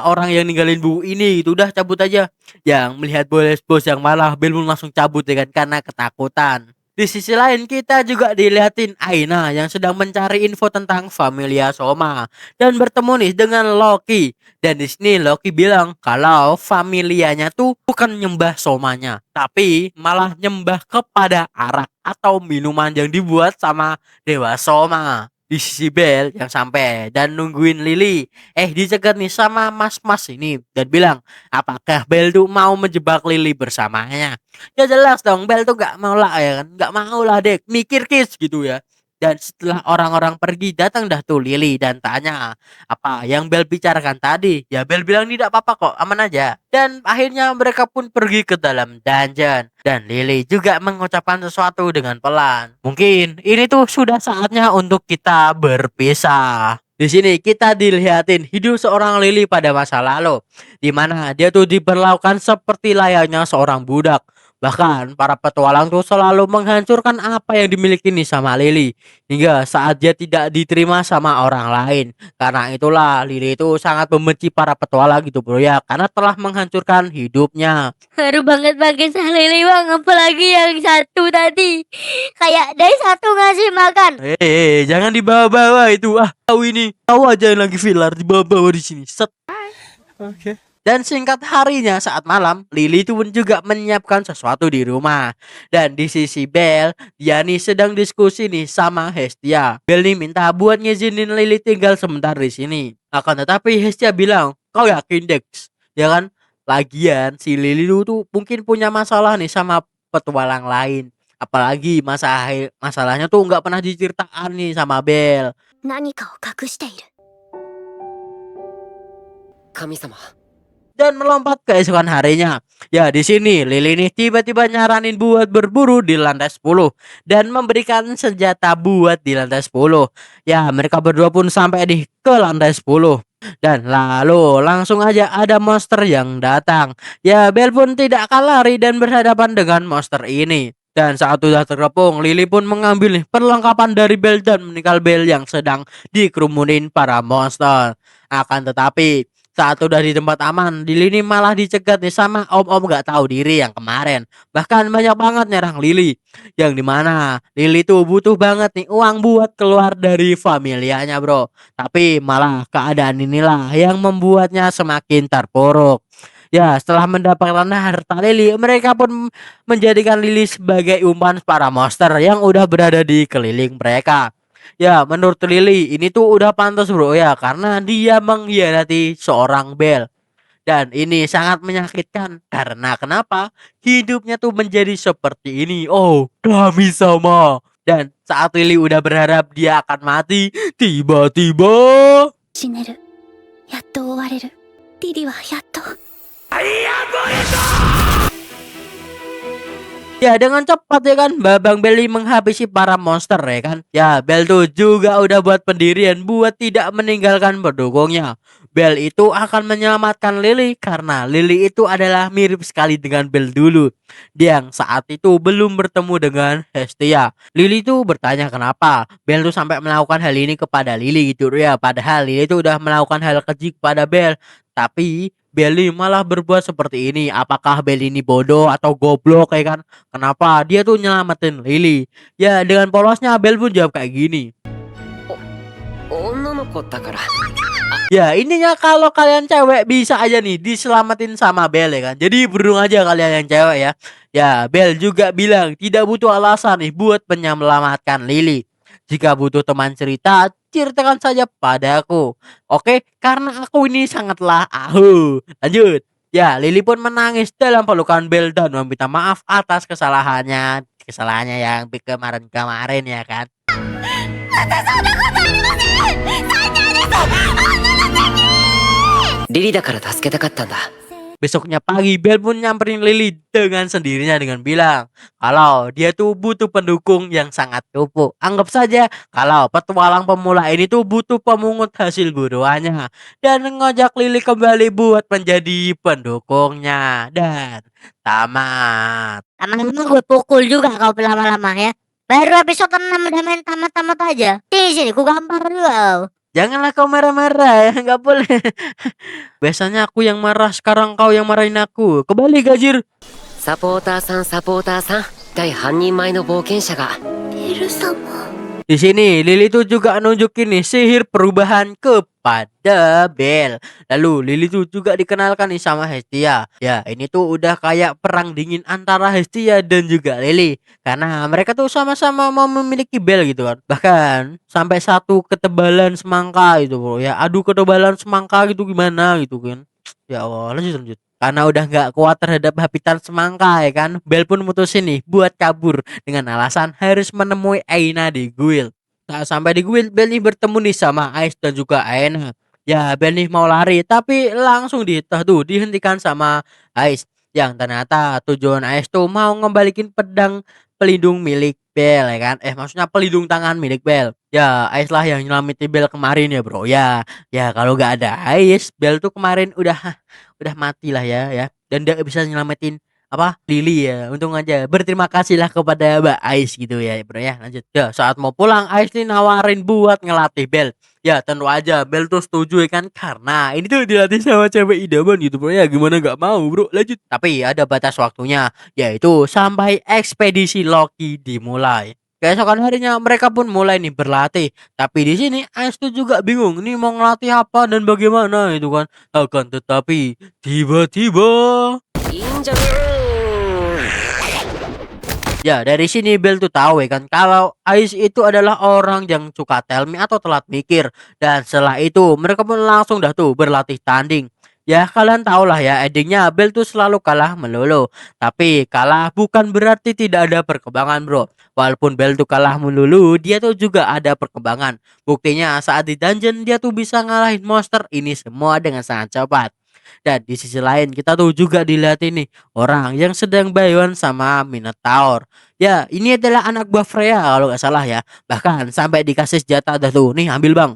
Speaker 1: orang yang ninggalin buku ini itu udah cabut aja. Yang melihat bos yang malah Bell pun langsung cabut ya kan karena ketakutan. Di sisi lain kita juga dilihatin Aina yang sedang mencari info tentang Familia Soma dan bertemu nih dengan Loki. Dan di sini Loki bilang kalau familianya tuh bukan nyembah somanya, tapi malah nyembah kepada arak atau minuman yang dibuat sama Dewa Soma. Di sisi Bell yang sampai dan nungguin Lily dicegat nih sama mas-mas ini dan bilang apakah Bell tuh mau menjebak Lily bersamanya. Ya jelas dong Bell tuh gak mau lah ya kan, gak mau lah Dek, mikir kis gitu ya. Dan setelah orang-orang pergi datang dah tuh Lily dan tanya apa yang Bell bicarakan tadi. Ya Bell bilang tidak apa-apa kok, aman aja. Dan akhirnya mereka pun pergi ke dalam dungeon. Dan Lily juga mengucapkan sesuatu dengan pelan. Mungkin ini tuh sudah saatnya untuk kita berpisah. Di sini kita dilihatin hidup seorang Lily pada masa lalu, di mana dia tuh diperlakukan seperti layaknya seorang budak. Bahkan para petualang tuh selalu menghancurkan apa yang dimiliki nih sama Lily hingga saat dia tidak diterima sama orang lain. Karena itulah Lily itu sangat membenci para petualang gitu bro ya, karena telah menghancurkan hidupnya.
Speaker 2: Haru banget bang kisah Lily bang. Apalagi yang satu tadi, kayak dari satu ngasih makan.
Speaker 1: Jangan dibawa-bawa itu. Tahu ini, tahu aja yang lagi filler dibawa-bawa di sini. Set. Oke. Dan singkat harinya saat malam, Lily itu pun juga menyiapkan sesuatu di rumah. Dan di sisi Belle, dia nih sedang diskusi nih sama Hestia. Belle nih minta buat ngizinin Lily tinggal sebentar di sini. Akan tetapi Hestia bilang, kau yakin Dex? Ya kan? Lagian si Lily tuh mungkin punya masalah nih sama petualang lain. Apalagi masalahnya tuh nggak pernah diceritakan nih sama Belle.
Speaker 5: 何かを隠している。
Speaker 3: 神様。
Speaker 1: Dan melompat keesokan harinya. Ya di sini Lily nih tiba-tiba nyaranin buat berburu di lantai 10 dan memberikan senjata buat di lantai 10. Ya mereka berdua pun sampai di ke lantai 10. Dan lalu langsung aja ada monster yang datang. Ya Belle pun tidak akan lari dan berhadapan dengan monster ini. Dan saat sudah terkepung, Lily pun mengambil nih perlengkapan dari Belle dan meninggal Belle yang sedang dikerumunin para monster. Akan tetapi saat udah di tempat aman, Lily malah dicegat nih sama om-om gak tahu diri yang kemarin. Bahkan banyak banget nyerang Lily. Yang dimana Lily tuh butuh banget nih uang buat keluar dari familianya bro. Tapi malah keadaan inilah yang membuatnya semakin terpuruk. Ya setelah mendapatkan harta Lily, mereka pun menjadikan Lily sebagai umpan para monster yang udah berada di keliling mereka. Ya menurut Lily ini tuh udah pantas bro ya, karena dia mengkhianati seorang Belle. Dan ini sangat menyakitkan karena kenapa? Hidupnya tuh menjadi seperti ini. Oh kami sama. Dan saat Lily udah berharap dia akan mati, tiba-tiba
Speaker 5: 死ねる。やっと終われる。リリはやっと。
Speaker 1: ya dengan cepat ya kan Babang Belle menghabisi para monster ya kan. Ya Belle tuh juga udah buat pendirian buat tidak meninggalkan pendukungnya. Belle itu akan menyelamatkan Lily karena Lily itu adalah mirip sekali dengan Belle dulu. Yang saat itu belum bertemu dengan Hestia. Lily tuh bertanya kenapa Belle tuh sampai melakukan hal ini kepada Lily gitu ya. Padahal Lily tuh udah melakukan hal keji kepada Belle. Tapi Belle malah berbuat seperti ini. Apakah Belle ini bodoh atau goblok ya kan? Kenapa dia tuh nyelamatin Lily? Ya dengan polosnya Belle pun jawab kayak gini.
Speaker 3: 女の子だから。
Speaker 1: Ya intinya kalau kalian cewek bisa aja nih diselamatin sama Belle ya kan. Jadi beruntung aja kalian yang cewek ya. Ya Belle juga bilang tidak butuh alasan nih buat menyelamatkan Lily. Jika butuh teman cerita, ceritakan saja padaku. Oke, karena aku ini sangatlah ahu. Lanjut. Ya, Lily pun menangis dalam pelukan Belle dan meminta maaf atas kesalahannya. Kesalahannya yang kemarin-kemarin ya kan.
Speaker 3: リリだから助けたかったんだ。
Speaker 1: Besoknya pagi Belle pun nyamperin Lily dengan sendirinya dengan bilang kalau dia tuh butuh pendukung yang sangat kupu. Anggap saja kalau petualang pemula ini tuh butuh pemungut hasil buruannya dan ngajak Lily kembali buat menjadi pendukungnya. Dan tamat.
Speaker 2: Lama-lama gue pukul juga kau lama-lama ya. Baru episode 6 udah main tamat-tamat aja. Sini ku gampar dulu kau.
Speaker 1: Janganlah kau marah-marah ya, nggak boleh. Biasanya aku yang marah, sekarang kau yang marahin aku. Kembali Gajir.
Speaker 3: サポーターさん、サポーターさん。第半人前の冒険者が。
Speaker 5: ベル様。
Speaker 1: Di sini Lily tuh juga nunjukin nih sihir perubahan kepada Belle. Lalu Lily tuh juga dikenalkan nih sama Hestia. Ya ini tuh udah kayak perang dingin antara Hestia dan juga Lily. Karena mereka tuh sama-sama mau memiliki Belle gitu kan. Bahkan sampai satu ketebalan semangka itu bro. Ya adu ketebalan semangka gitu gimana gitu kan. Ya Allah lanjut. Karena udah nggak kuat terhadap habitat semangka ya kan, Belle pun mutusin nih buat kabur dengan alasan harus menemui Aina di guild. Saat sampai di guild, Belle nih bertemu nih sama Ice dan juga Aina. Ya Belle nih mau lari tapi langsung dihentikan sama Ice. Yang ternyata tujuan Ice tuh mau ngembalikin pedang pelindung milik Belle ya kan. Maksudnya pelindung tangan milik Belle. Ya Ice lah yang nyelamatin Belle kemarin ya bro. Ya kalau nggak ada Ice, Belle tuh kemarin udah mati lah ya dan dia bisa nyelamatin Lily ya. Untung aja, berterima kasihlah kepada Mbak Ice gitu ya bro ya. Lanjut ya, saat mau pulang Ice nih nawarin buat ngelatih Belle. Ya tentu aja Belle tuh setuju ya kan, karena ini tuh dilatih sama cewek idaman gitu bro ya, gimana nggak mau bro. Lanjut, tapi ada batas waktunya, yaitu sampai ekspedisi Loki dimulai. Keesokan harinya mereka pun mulai nih berlatih. Tapi di sini Ice tuh juga bingung nih mau ngelatih apa dan bagaimana itu kan. Akan tetapi tiba-tiba,
Speaker 3: いいんじゃね
Speaker 1: ya dari sini Bel tuh tahu ya kan kalau Ice itu adalah orang yang suka tell me atau telat mikir. Dan setelah itu mereka pun langsung dah tuh berlatih tanding. Ya kalian tau lah ya endingnya Bel tuh selalu kalah melulu. Tapi kalah bukan berarti tidak ada perkembangan bro. Walaupun Bel tuh kalah melulu, dia tuh juga ada perkembangan. Buktinya saat di dungeon dia tuh bisa ngalahin monster ini semua dengan sangat cepat. Dan di sisi lain kita tuh juga dilihat ini orang yang sedang bayuan sama Minotaur. Ya ini adalah anak buah Freya kalau nggak salah ya. Bahkan sampai dikasih senjata dah tuh, nih ambil bang.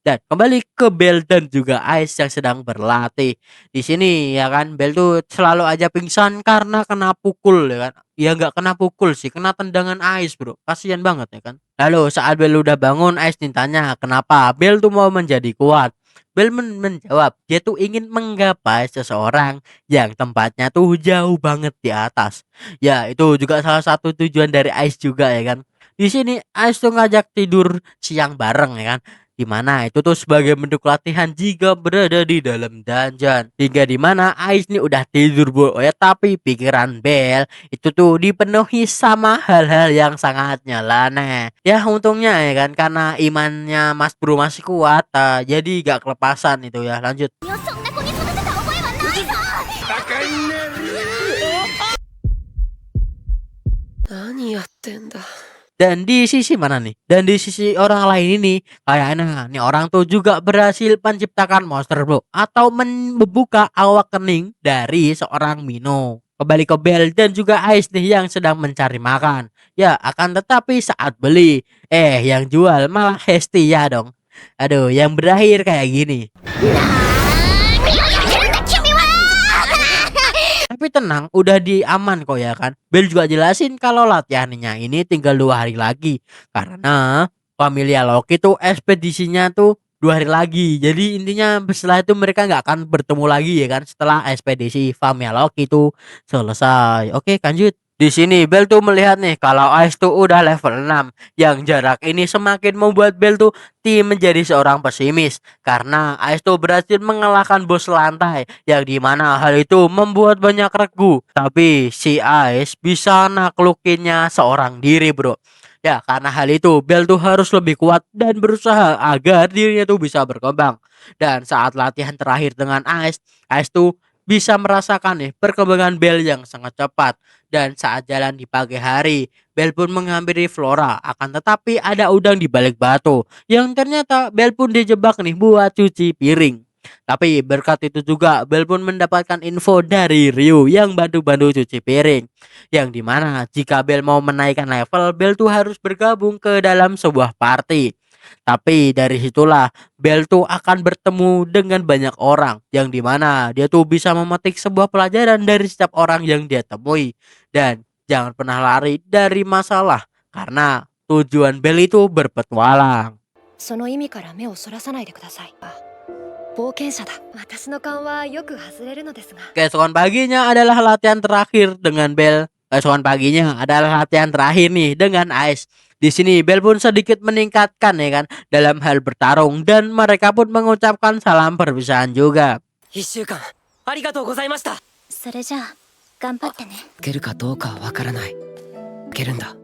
Speaker 1: Dan kembali ke Bel dan juga Ice yang sedang berlatih. Di sini ya kan Bel tuh selalu aja pingsan karena kena pukul ya kan. Ya nggak kena pukul sih, kena tendangan Ice bro. Kasihan banget ya kan. Lalu saat Bel udah bangun, Ice tanya kenapa Bel tuh mau menjadi kuat. Bel menjawab dia tuh ingin menggapai seseorang yang tempatnya tuh jauh banget di atas. Ya itu juga salah satu tujuan dari Ice juga ya kan. Di sini Ice tuh ngajak tidur siang bareng ya kan. Dimana itu tuh sebagai bentuk latihan jika berada di dalam dungeon. Hingga dimana Ice nih udah tidur bro ya, tapi pikiran Bel itu tuh dipenuhi sama hal-hal yang sangat nyeleneh. Ya untungnya ya kan karena imannya Mas Bro masih kuat, jadi gak kelepasan itu ya. Lanjut.
Speaker 5: よそんな子に育てた覚えはないぞ。
Speaker 3: 何やってんだ。
Speaker 1: Dan di sisi mana nih? Dan di sisi orang lain ini kayaknya nih orang tuh juga berhasil menciptakan monster bro, atau membuka awak kening dari seorang Mino. Kembali ke Bel dan juga Ice nih yang sedang mencari makan. Ya akan tetapi saat beli, yang jual malah Hestia dong. Aduh, yang berakhir kayak gini. Tapi tenang, udah diaman kok ya kan. Bel juga jelasin kalau latihannya ini tinggal 2 hari lagi. Karena Familia Loki tuh ekspedisinya tuh 2 hari lagi. Jadi intinya setelah itu mereka nggak akan bertemu lagi ya kan. Setelah ekspedisi Familia Loki itu selesai. Oke lanjut. Di sini Bel tuh melihat nih kalau Ice tuh udah level 6. Yang jarak ini semakin membuat Bel tuh menjadi seorang pesimis karena Ice tuh berhasil mengalahkan bos lantai yang dimana hal itu membuat banyak regu. Tapi si Ice bisa naklukinnya seorang diri bro. Ya karena hal itu Bel tuh harus lebih kuat dan berusaha agar dirinya tuh bisa berkembang. Dan saat latihan terakhir dengan Ice, Ice tuh bisa merasakan nih perkembangan Bel yang sangat cepat. Dan saat jalan di pagi hari, Bel pun menghampiri Flora. Akan tetapi ada udang di balik batu yang ternyata Bel pun dijebak nih buat cuci piring. Tapi berkat itu juga Bel pun mendapatkan info dari Ryu yang bantu-bantu cuci piring. Yang dimana jika Bel mau menaikkan level, Bel tuh harus bergabung ke dalam sebuah party. Tapi dari situlah Bel tuh akan bertemu dengan banyak orang yang dimana dia tuh bisa memetik sebuah pelajaran dari setiap orang yang dia temui. Dan jangan pernah lari dari masalah karena tujuan Bel itu berpetualang.
Speaker 7: その意味から目をそらさないでください。冒険者だ。私の勘はよく外れるのですが。
Speaker 1: Keesokan paginya adalah latihan terakhir dengan Bel. Keesokan paginya adalah latihan terakhir nih dengan Ice. Di sini Bel pun sedikit meningkatkan ya kan dalam hal bertarung dan mereka pun mengucapkan salam perpisahan juga.
Speaker 3: 1週間ありがとうございました。
Speaker 5: それじゃあ頑張ってね。
Speaker 3: 受けるかどうかはわからない。受けるんだ。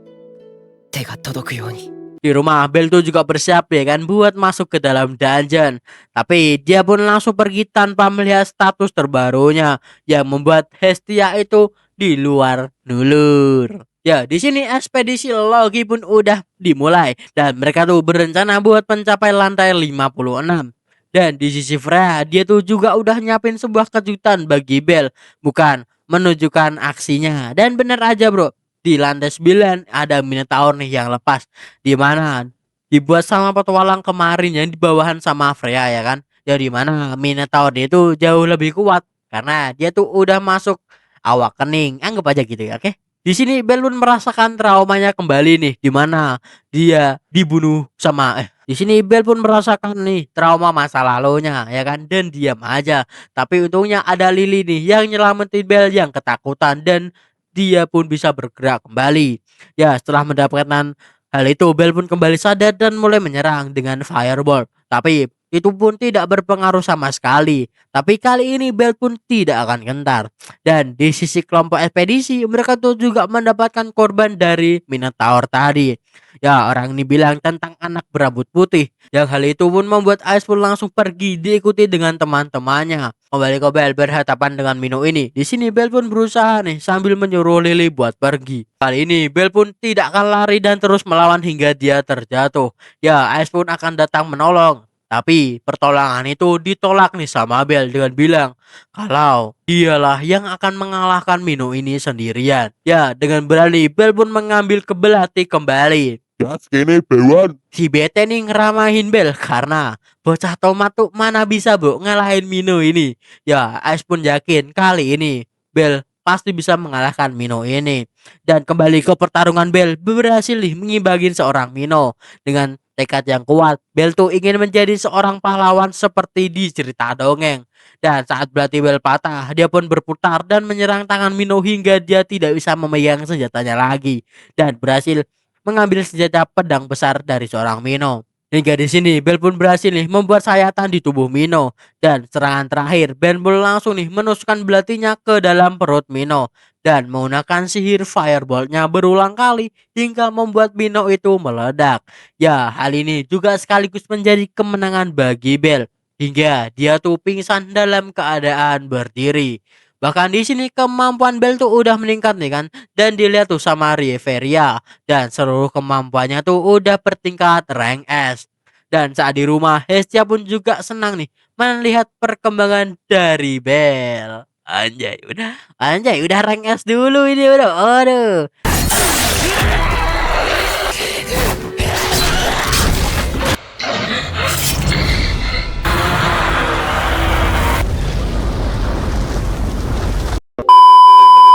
Speaker 3: 手が届くように。
Speaker 1: Di rumah Bel tuh juga bersiap ya kan buat masuk ke dalam dungeon. Tapi dia pun langsung pergi tanpa melihat status terbarunya yang membuat Hestia itu di luar nulur. Ya, di sini ekspedisi Loki pun udah dimulai dan mereka tuh berencana buat mencapai lantai 56. Dan di sisi Freya, dia tuh juga udah nyiapin sebuah kejutan bagi Bel, bukan menunjukkan aksinya. Dan bener aja bro, di lantai 9 ada Minotaur nih yang lepas, di mana dibuat sama petualang kemarin yang di bawahan sama Freya ya kan. Ya di mana Minotaur dia itu jauh lebih kuat karena dia tuh udah masuk awak kening, anggap aja gitu ya, oke? Di sini Bel pun merasakan traumanya kembali nih, di mana dia dibunuh sama di sini Bel pun merasakan nih trauma masa lalunya ya kan, dan diam aja. Tapi untungnya ada Lily nih yang nyelamatin Bel yang ketakutan dan dia pun bisa bergerak kembali. Ya setelah mendapatkan Hal itu Bell pun kembali sadar dan mulai menyerang dengan fireball. Tapi itu pun tidak berpengaruh sama sekali. Tapi kali ini Bell pun tidak akan gentar. Dan di sisi kelompok ekspedisi, mereka tuh juga mendapatkan korban dari Minotaur tadi. Ya, orang ini bilang tentang anak berambut putih. Yang hal itu pun membuat Ice pun langsung pergi diikuti dengan teman-temannya. Kembali ke Bell berhadapan dengan Mino ini. Di sini Bell pun berusaha nih sambil menyuruh Lily buat pergi. Kali ini Bell pun tidak akan lari dan terus melawan hingga dia terjatuh. Ya, Ice pun akan datang menolong. Tapi pertolongan itu ditolak nih sama Bell dengan bilang kalau dialah yang akan mengalahkan Mino ini sendirian. Ya, dengan berani Bell pun mengambil kebelati kembali.
Speaker 4: Ya segini Bewan.
Speaker 1: Si bete nih ngeramahin Bell karena bocah tomat tuh mana bisa ngalahin Mino ini. Ya, Ice pun yakin kali ini Bell pasti bisa mengalahkan Mino ini. Dan kembali ke pertarungan, Bell berhasil nih mengimbangin seorang Mino. Dengan tekad yang kuat, Bell tuh ingin menjadi seorang pahlawan seperti di cerita dongeng. Dan saat belati Bell patah, dia pun berputar dan menyerang tangan Mino hingga dia tidak bisa memegang senjatanya lagi. Dan berhasil mengambil senjata pedang besar dari seorang Mino. Hingga di sini Bell pun berhasil nih membuat sayatan di tubuh Mino. Dan serangan terakhir, Bell pun langsung nih menusukkan belatinya ke dalam perut Mino dan menggunakan sihir fireballnya berulang kali hingga membuat Mino itu meledak. Ya, hal ini juga sekaligus menjadi kemenangan bagi Bell hingga dia tuh pingsan dalam keadaan berdiri. Bahkan di sini kemampuan Bell tuh udah meningkat nih kan, dan dilihat tuh sama Riveria dan seluruh kemampuannya tuh udah bertingkat rank S. Dan saat di rumah, Hestia pun juga senang nih melihat perkembangan dari Bell. Anjay, udah rank S dulu ini udah. Aduh.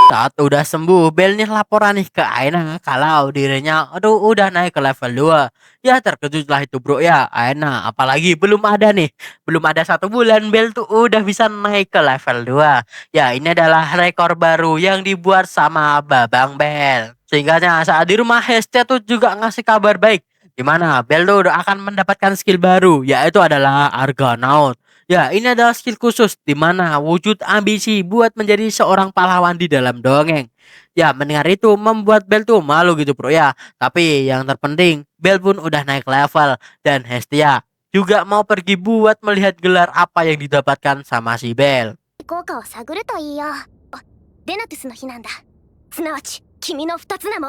Speaker 1: Saat udah sembuh, Bell nih laporan nih ke Aina kalau dirinya udah naik ke level 2. Ya terkejutlah itu bro ya Aina, apalagi belum ada 1 bulan Bell tuh udah bisa naik ke level 2. Ya ini adalah rekor baru yang dibuat sama Babang Bell. Sehingga saat di rumah Hestia tuh juga ngasih kabar baik, dimana Bell tuh udah akan mendapatkan skill baru, yaitu adalah Argonaut. Ya, ini adalah skill khusus di mana wujud ambisi buat menjadi seorang pahlawan di dalam dongeng. Ya, mendengar itu membuat Bell tuh malu gitu bro ya. Tapi yang terpenting, Bell pun udah naik level dan Hestia juga mau pergi buat melihat gelar apa yang didapatkan sama si Bell.
Speaker 5: 効果を探るといいよ。デナトゥスの日なんだ。すなわち君の2つ名も。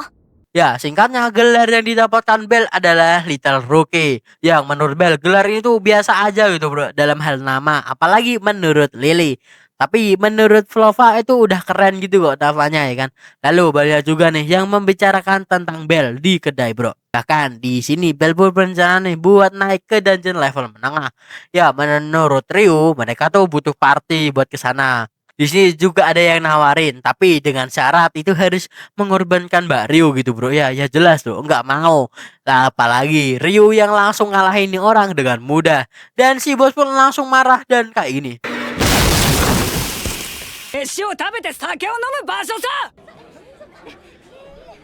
Speaker 1: Ya, singkatnya gelar yang didapatkan Bell adalah Little Rookie. Yang menurut Bell gelar itu biasa aja gitu bro dalam hal nama, apalagi menurut Lily. Tapi menurut Flova itu udah keren gitu kok namanya ya kan. Lalu banyak juga nih yang membicarakan tentang Bell di kedai bro. Bahkan di sini Bell pun berencana nih buat naik ke dungeon level menengah. Ya menurut Ryu mereka tuh butuh party buat kesana. Di sini juga ada yang nawarin, tapi dengan syarat itu harus mengorbankan Mbak Ryu gitu bro ya. Ya jelas tuh, nggak mau. Lah, apalagi Ryu yang langsung ngalahin nih orang dengan mudah. Dan si bos pun langsung marah dan kayak gini.
Speaker 3: 飯を食べて酒を飲む場所さ。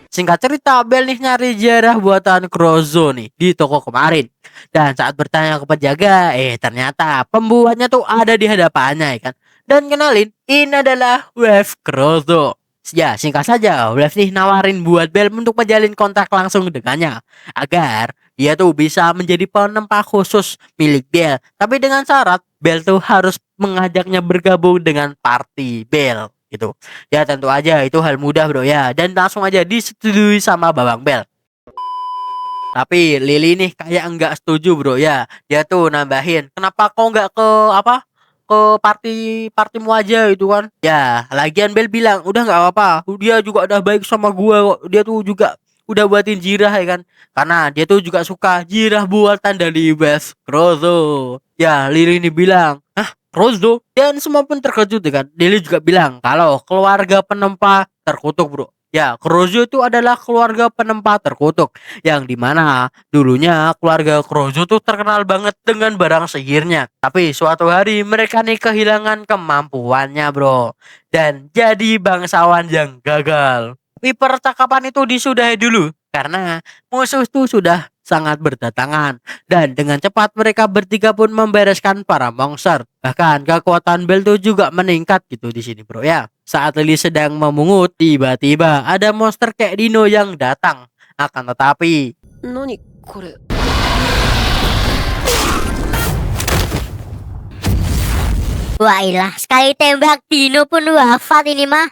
Speaker 1: Singkat cerita, Bell nih nyari jarah buatan Krozo nih di toko kemarin. Dan saat bertanya ke penjaga, ternyata pembuatnya tuh ada di hadapannya ya kan. Dan kenalin, ini adalah Wave Krozo. Ya, singkat saja, Wave nih nawarin buat Bell untuk menjalin kontrak langsung dengannya. Agar dia tuh bisa menjadi penempa khusus milik Bell. Tapi dengan syarat, Bell tuh harus mengajaknya bergabung dengan party Bell. Gitu. Ya tentu aja itu hal mudah bro ya, dan langsung aja disetujui sama Babang Bell. Tapi Lily nih kayak enggak setuju bro ya. Dia tuh nambahin, kenapa kau enggak ke partimu aja itu kan. Ya lagian Bell bilang udah nggak apa-apa, dia juga udah baik sama gua kok. Dia tuh juga udah buatin jirah ya kan, karena dia tuh juga suka jirah buatan dari Wave Krozo. Ya Lily ini bilang, Krozo, dan semua pun terkejut ya kan. Lily juga bilang kalau keluarga penempa terkutuk bro. Ya Krozo itu adalah keluarga penempa terkutuk, yang dimana dulunya keluarga Krozo tuh terkenal banget dengan barang sihirnya. Tapi suatu hari mereka nih kehilangan kemampuannya bro, dan jadi bangsawan yang gagal. Tapi percakapan itu disudahi dulu karena musuh itu sudah sangat berdatangan. Dan dengan cepat mereka bertiga pun membereskan para monster. Bahkan kekuatan Bell tuh juga meningkat gitu di sini bro ya. Saat Lily sedang memungut, tiba-tiba ada monster kayak dino yang datang. Akan tetapi
Speaker 7: 何これ。
Speaker 2: Wailah, sekali tembak Dino pun wafat ini mah.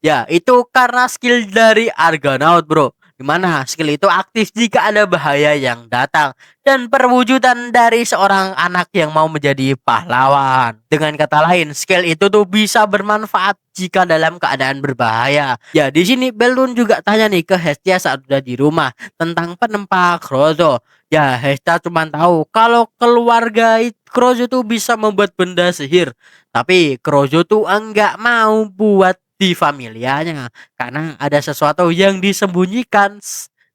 Speaker 1: ya itu karena skill dari Argonaut bro. Dimana skill itu aktif jika ada bahaya yang datang. Dan perwujudan dari seorang anak yang mau menjadi pahlawan. Dengan kata lain, skill itu tuh bisa bermanfaat jika dalam keadaan berbahaya. Ya di sini Belun juga tanya nih ke Hestia saat udah di rumah tentang penempa Krozo. Ya Hestia cuma tahu kalau keluarga Krozo tuh bisa membuat benda sihir. Tapi Krozo tuh enggak mau buat di familianya karena ada sesuatu yang disembunyikan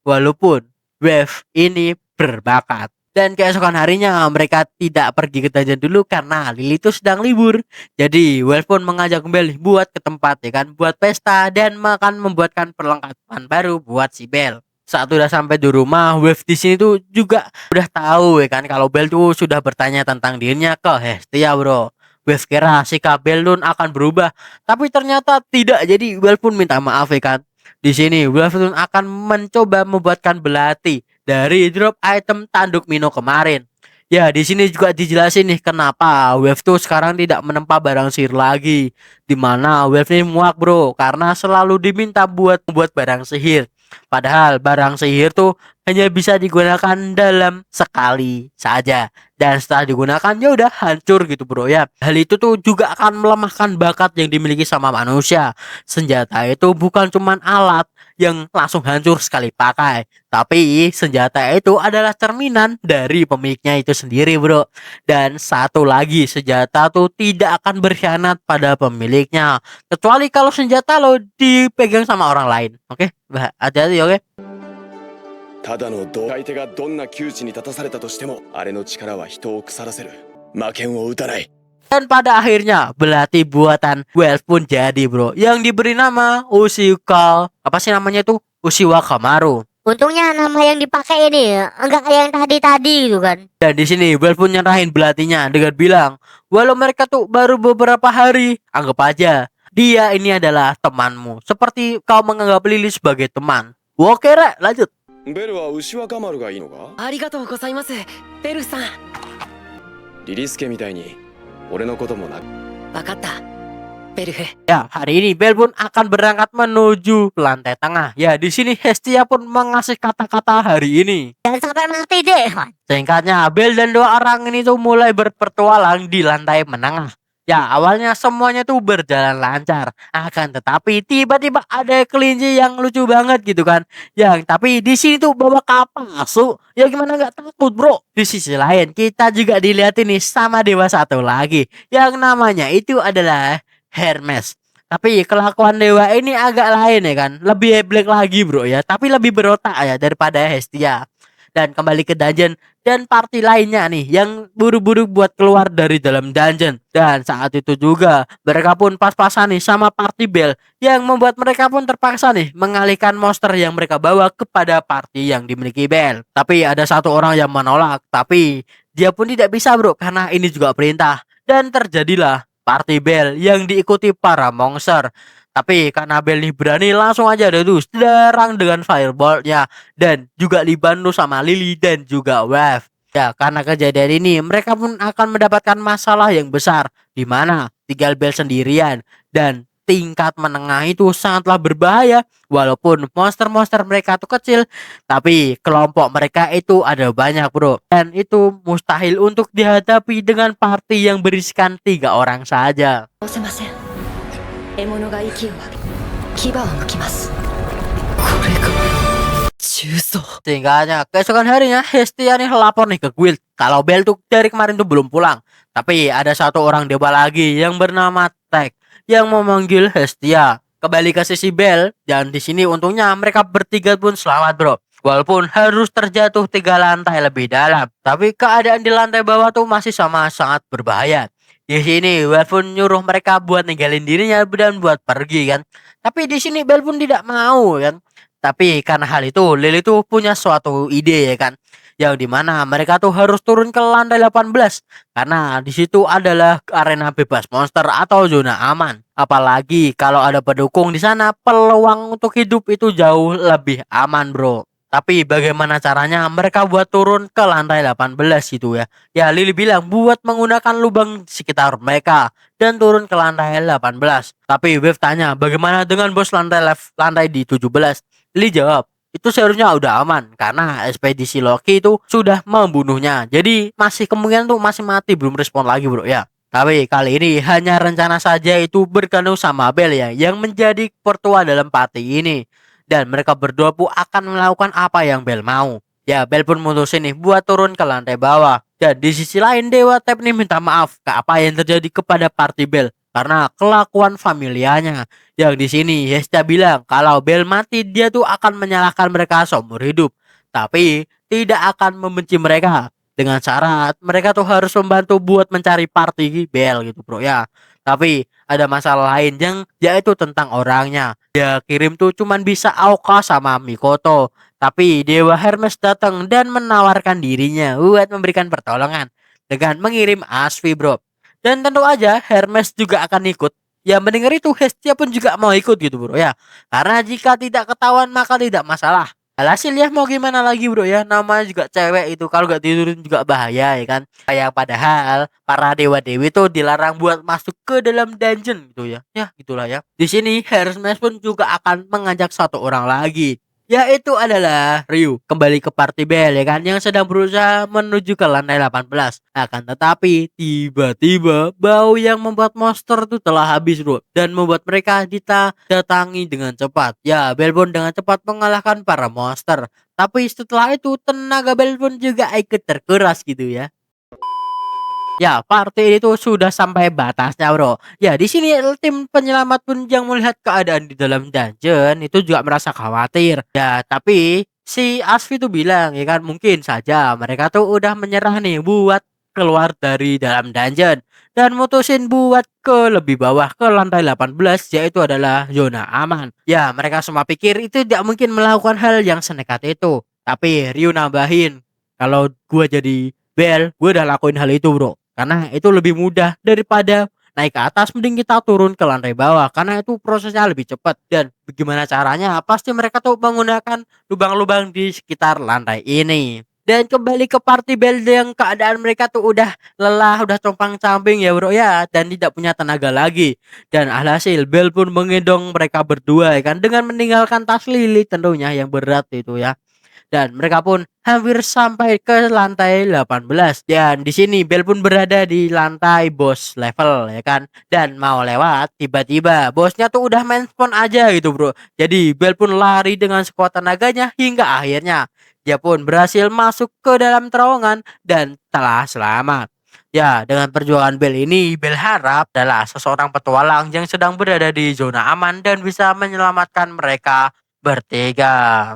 Speaker 1: walaupun Wave ini berbakat. Dan keesokan harinya mereka tidak pergi ke dungeon dulu karena Lily itu sedang libur. Jadi Wave pun mengajak Bell buat ke tempat ya kan, buat pesta dan membuatkan perlengkapan baru buat si Bell. Saat udah sampai di rumah, Wave di sini tuh juga udah tahu ya kan kalau Bell tuh sudah bertanya tentang dirinya ke Hestia bro. Wave kira sikap Bellun akan berubah, tapi ternyata tidak. Jadi Wave pun minta maaf ya kan. Di sini Wave pun akan mencoba membuatkan belati dari drop item tanduk Mino kemarin. Ya di sini juga dijelasin nih kenapa Wave tuh sekarang tidak menempa barang sihir lagi. Dimana Wave ini muak bro karena selalu diminta buat membuat barang sihir. Padahal barang sihir tuh hanya bisa digunakan dalam sekali saja. Dan setelah digunakan ya udah hancur gitu bro ya. Hal itu tuh juga akan melemahkan bakat yang dimiliki sama manusia. Senjata itu bukan cuman alat yang langsung hancur sekali pakai, tapi senjata itu adalah cerminan dari pemiliknya itu sendiri bro. Dan satu lagi, senjata tuh tidak akan berkhianat pada pemiliknya kecuali kalau senjata lo dipegang sama orang lain. Oke, hati-hati oke.
Speaker 3: ただの相手がどんな窮地に立たされたとしてもあれの力は人を腐らせる魔剣を打たない
Speaker 1: Dan pada akhirnya belati buatan Wave pun jadi bro, yang diberi nama Ushika, apa sih namanya tuh, Uchiwa Kamaru.
Speaker 2: Untungnya nama yang dipakai ini enggak kayak yang tadi-tadi gitu kan.
Speaker 1: Dan di sini Wave pun nyerahin belatinya dengan bilang, walau mereka tuh baru beberapa hari, anggap aja dia ini adalah temanmu, seperti kau menganggap Lily sebagai teman. Oke Rek, lanjut.
Speaker 3: ベルは牛若丸がいいのか
Speaker 7: ありがとうございますベルさん。
Speaker 3: リリスケみたいに俺のこともな
Speaker 7: わかったベルフ。
Speaker 1: Ya, hari ini Bell pun akan berangkat menuju lantai tengah. Ya, di sini Hestia pun mengasih kata-kata hari ini.
Speaker 2: Jangan sampai mati deh.
Speaker 1: Singkatnya, Bell dan dua orang ini tuh mulai berpetualang di lantai menengah. Ya, awalnya semuanya tuh berjalan lancar. Akan tetapi tiba-tiba ada kelinci yang lucu banget gitu kan. Yang tapi di sini tuh bawa kapak masuk. Ya gimana nggak takut bro. Di sisi lain kita juga dilihatin nih sama dewa satu lagi. Yang namanya itu adalah Hermes. Tapi kelakuan dewa ini agak lain ya kan. Lebih black lagi bro ya. Tapi lebih berotak ya daripada Hestia. Dan kembali ke dungeon dan party lainnya nih yang buru-buru buat keluar dari dalam dungeon. Dan saat itu juga mereka pun pas-pasan nih sama party Bell yang membuat mereka pun terpaksa nih mengalihkan monster yang mereka bawa kepada party yang dimiliki Bell. Tapi ada satu orang yang menolak, tapi dia pun tidak bisa bro karena ini juga perintah. Dan terjadilah party Bell yang diikuti para monster. Tapi karena Bell nih berani langsung aja ada tuh serang dengan fireballnya. Dan juga dibantu sama Lily dan juga Wave. Ya karena kejadian ini mereka pun akan mendapatkan masalah yang besar. Dimana tinggal Bell sendirian. Dan tingkat menengah itu sangatlah berbahaya. Walaupun monster-monster mereka tuh kecil. Tapi kelompok mereka itu ada banyak bro. Dan itu mustahil untuk dihadapi dengan party yang berisikan 3 orang saja.
Speaker 7: 押せません獲物が息を上げ牙を剥きますこれが重曹
Speaker 1: Singkatnya, keesokan harinya Hestia nih lapor nih ke guild kalau Bell tuh dari kemarin tuh belum pulang. Tapi ada satu orang dewa lagi yang bernama Tech yang memanggil Hestia kembali ke sisi Bell. Dan di sini untungnya mereka bertiga pun selamat bro. Walaupun harus terjatuh 3 lantai lebih dalam, tapi keadaan di lantai bawah tuh masih sama sangat berbahaya. Di sini Bell pun nyuruh mereka buat ninggalin dirinya dan buat pergi kan. Tapi di sini Bell pun tidak mau kan. Tapi karena hal itu, Lily tuh punya suatu ide ya kan, yang dimana mereka tuh harus turun ke lantai 18 karena di situ adalah arena bebas monster atau zona aman. Apalagi kalau ada pendukung di sana, peluang untuk hidup itu jauh lebih aman, bro. Tapi bagaimana caranya mereka buat turun ke lantai 18 gitu ya? Ya Lily bilang buat menggunakan lubang di sekitar mereka dan turun ke lantai 18. Tapi Wave tanya bagaimana dengan bos lantai di 17? Lily jawab, itu seharusnya udah aman karena ekspedisi Loki itu sudah membunuhnya. Jadi masih kemungkinan tuh masih mati, belum respon lagi, bro ya. Tapi kali ini hanya rencana saja itu bergantung sama Bel ya yang menjadi pertua dalam party ini. Dan mereka berdua pun akan melakukan apa yang Bel mau. Ya Bel pun mutusin nih buat turun ke lantai bawah. Dan di sisi lain Dewa Tep nih minta maaf ke apa yang terjadi kepada party Bel karena kelakuan familianya. Yang di sini Hestia bilang kalau Bel mati dia tuh akan menyalahkan mereka seumur hidup, tapi tidak akan membenci mereka dengan syarat mereka tuh harus membantu buat mencari party Bel gitu, bro ya. Tapi ada masalah lain yang yaitu tentang orangnya. Dia kirim tuh cuman bisa Aoka sama Mikoto, tapi Dewa Hermes datang dan menawarkan dirinya buat memberikan pertolongan dengan mengirim Asfi, bro. Dan tentu aja Hermes juga akan ikut. Ya mendengar itu Hestia pun juga mau ikut gitu, bro ya. Karena jika tidak ketahuan maka tidak masalah. Alhasil ya mau gimana lagi, bro ya. Namanya juga cewek itu kalau nggak tidurin juga bahaya ya kan. Kayak padahal para dewa-dewi tuh dilarang buat masuk ke dalam dungeon gitu ya. Ya gitulah ya. Di sini Hermes pun juga akan mengajak satu orang lagi, yaitu adalah Ryu kembali ke party Bel ya kan yang sedang berusaha menuju ke lantai 18. Akan tetapi tiba-tiba bau yang membuat monster itu telah habis, bro, dan membuat mereka datangi dengan cepat. Ya Bel pun dengan cepat mengalahkan para monster. Tapi setelah itu tenaga Bel pun juga ikut terkuras gitu ya. Ya, party itu sudah sampai batasnya, bro. Ya, di sini tim penyelamat pun yang melihat keadaan di dalam dungeon itu juga merasa khawatir. Ya, tapi si Asfi tuh bilang, ya kan mungkin saja mereka tuh udah menyerah nih buat keluar dari dalam dungeon dan mutusin buat ke lebih bawah ke lantai 18 yaitu adalah zona aman. Ya, mereka semua pikir itu tidak mungkin melakukan hal yang senekat itu. Tapi Ryu nambahin, kalau gua jadi Bel, gue udah lakuin hal itu, bro. Karena itu lebih mudah daripada naik ke atas, mending kita turun ke lantai bawah karena itu prosesnya lebih cepat. Dan bagaimana caranya? Pasti mereka tuh menggunakan lubang-lubang di sekitar lantai ini. Dan kembali ke party Bel yang keadaan mereka tuh udah lelah, udah compang-camping ya, bro ya, dan tidak punya tenaga lagi. Dan alhasil Bel pun menggendong mereka berdua ya kan dengan meninggalkan tas Lily tentunya yang berat itu ya. Dan mereka pun hampir sampai ke lantai 18. Dan di sini Bel pun berada di lantai bos level ya kan. Dan mau lewat tiba-tiba bosnya tuh udah main spawn aja gitu, bro. Jadi Bel pun lari dengan sekuat tenaganya hingga akhirnya dia pun berhasil masuk ke dalam terowongan dan telah selamat. Ya, dengan perjuangan Bel ini, Bel harap adalah seseorang petualang yang sedang berada di zona aman dan bisa menyelamatkan mereka bertiga.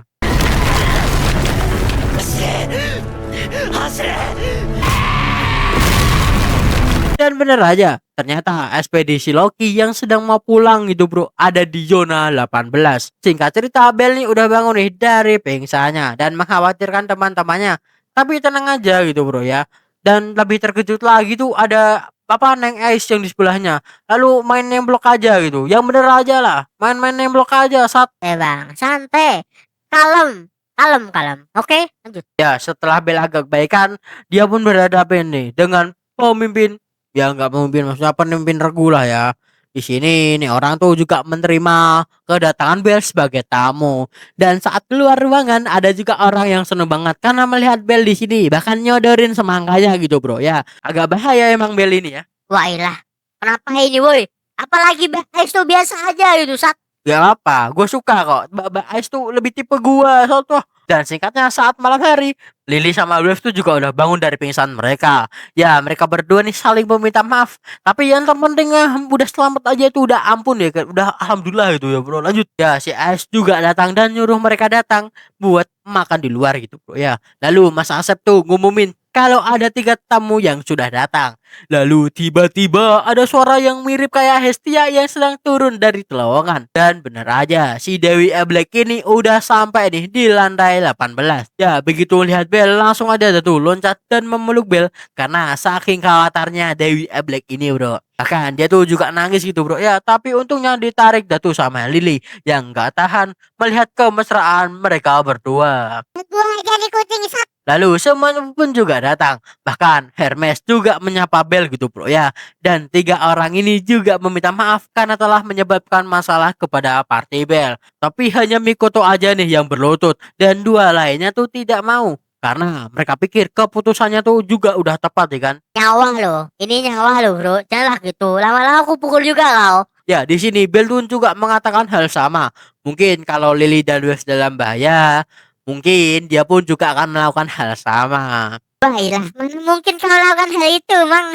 Speaker 1: Dan bener aja, ternyata ekspedisi Loki yang sedang mau pulang itu, bro, ada di zona 18. Singkat cerita, Bel nih udah bangun nih dari pingsannya dan mengkhawatirkan teman-temannya. Tapi tenang aja gitu, bro ya. Dan lebih terkejut lagi tuh ada apa Neng Ice yang di sebelahnya. Lalu main nemblok aja gitu. Yang bener aja lah, main-main nemblok aja saat
Speaker 2: Bang, santai. Kalem. Kalem. Oke, lanjut.
Speaker 1: ya setelah Bel agak baikan, dia pun berhadapan nih dengan pemimpin, ya nggak pemimpin maksudnya pemimpin regu lah ya. Di sini nih orang tuh juga menerima kedatangan Bel sebagai tamu. Dan saat keluar ruangan ada juga orang yang seneng banget karena melihat Bel di sini, bahkan nyodorin semangkanya gitu, bro ya. Agak bahaya emang Bel ini ya.
Speaker 2: Wah ilah. Kenapa ini woi? Apalagi Ice tuh biasa aja gitu saat.
Speaker 1: Gak apa, gue suka kok. Mbak Ice tuh lebih tipe gue soalnya. Dan singkatnya saat malam hari, Lily sama Wave tuh juga udah bangun dari pingsan mereka. Ya mereka berdua nih saling meminta maaf. Tapi yang terpenting udah selamat aja itu udah ampun ya. Udah alhamdulillah gitu ya, bro. Lanjut ya, si Ice juga datang dan nyuruh mereka datang buat makan di luar gitu, bro ya. Lalu Mas Asep tuh ngumumin kalau ada 3 tamu yang sudah datang. Lalu tiba-tiba ada suara yang mirip kayak Hestia yang sedang turun dari terowongan. Dan bener aja, si Dewi Black ini udah sampai nih di lantai 18. Ya, begitu lihat Bel langsung aja tuh loncat dan memeluk Bel karena saking khawatirnya Dewi Black ini, bro. Bahkan dia tuh juga nangis gitu, bro. Ya, tapi untungnya ditarik tuh sama Lily yang gak tahan melihat kemesraan mereka berdua.
Speaker 2: Gua jadi kucing satu.
Speaker 1: Lalu semuanya pun juga datang. Bahkan Hermes juga menyapa Bel gitu, bro ya. Dan 3 orang ini juga meminta maaf karena telah menyebabkan masalah kepada party Bel. Tapi hanya Mikoto aja nih yang berlutut dan 2 lainnya tuh tidak mau. Karena mereka pikir keputusannya tuh juga udah tepat ya kan.
Speaker 2: Nyawa lo, ini nyawa lo bro, janganlah gitu. Lama-lama aku pukul juga kau.
Speaker 1: Ya, di sini Bel pun juga mengatakan hal sama. Mungkin kalau Lily dan Wes dalam bahaya, mungkin dia pun juga akan melakukan hal sama.
Speaker 2: Baiklah, mana mungkin kau lakukan hal itu, Mang.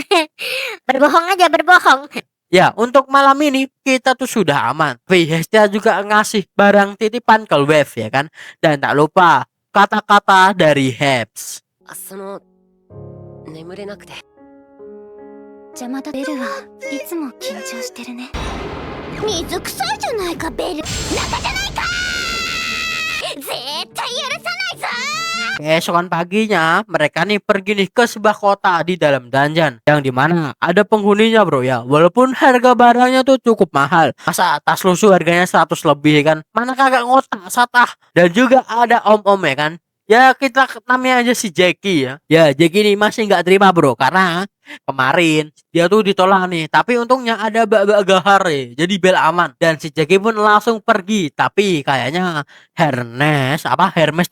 Speaker 2: Berbohong aja, berbohong.
Speaker 1: Ya, untuk malam ini kita tuh sudah aman. Tapi Hestia juga ngasih barang titipan ke Wave ya kan. Dan tak lupa kata-kata dari Hebs.
Speaker 7: その眠れなくて
Speaker 5: じゃあまたベルはいつも緊張してるね。水臭いじゃないかベル。仲じゃないか。絶対許さないぞ。
Speaker 1: Keesokan paginya mereka nih pergi nih ke sebuah kota di dalam dungeon yang dimana ada penghuninya, bro ya. Walaupun harga barangnya tuh cukup mahal. Masa tas lusuh harganya 100 lebih kan? Mana kagak ngotak satah. Dan juga ada om-om ya kan. Ya kita namanya aja si Jackie ya. Ya Jackie ini masih nggak terima, bro, karena kemarin dia tuh ditolak nih. Tapi untungnya ada Mbak Gahar ya. Jadi Bel aman. Dan si Jackie pun langsung pergi. Tapi kayaknya Hermes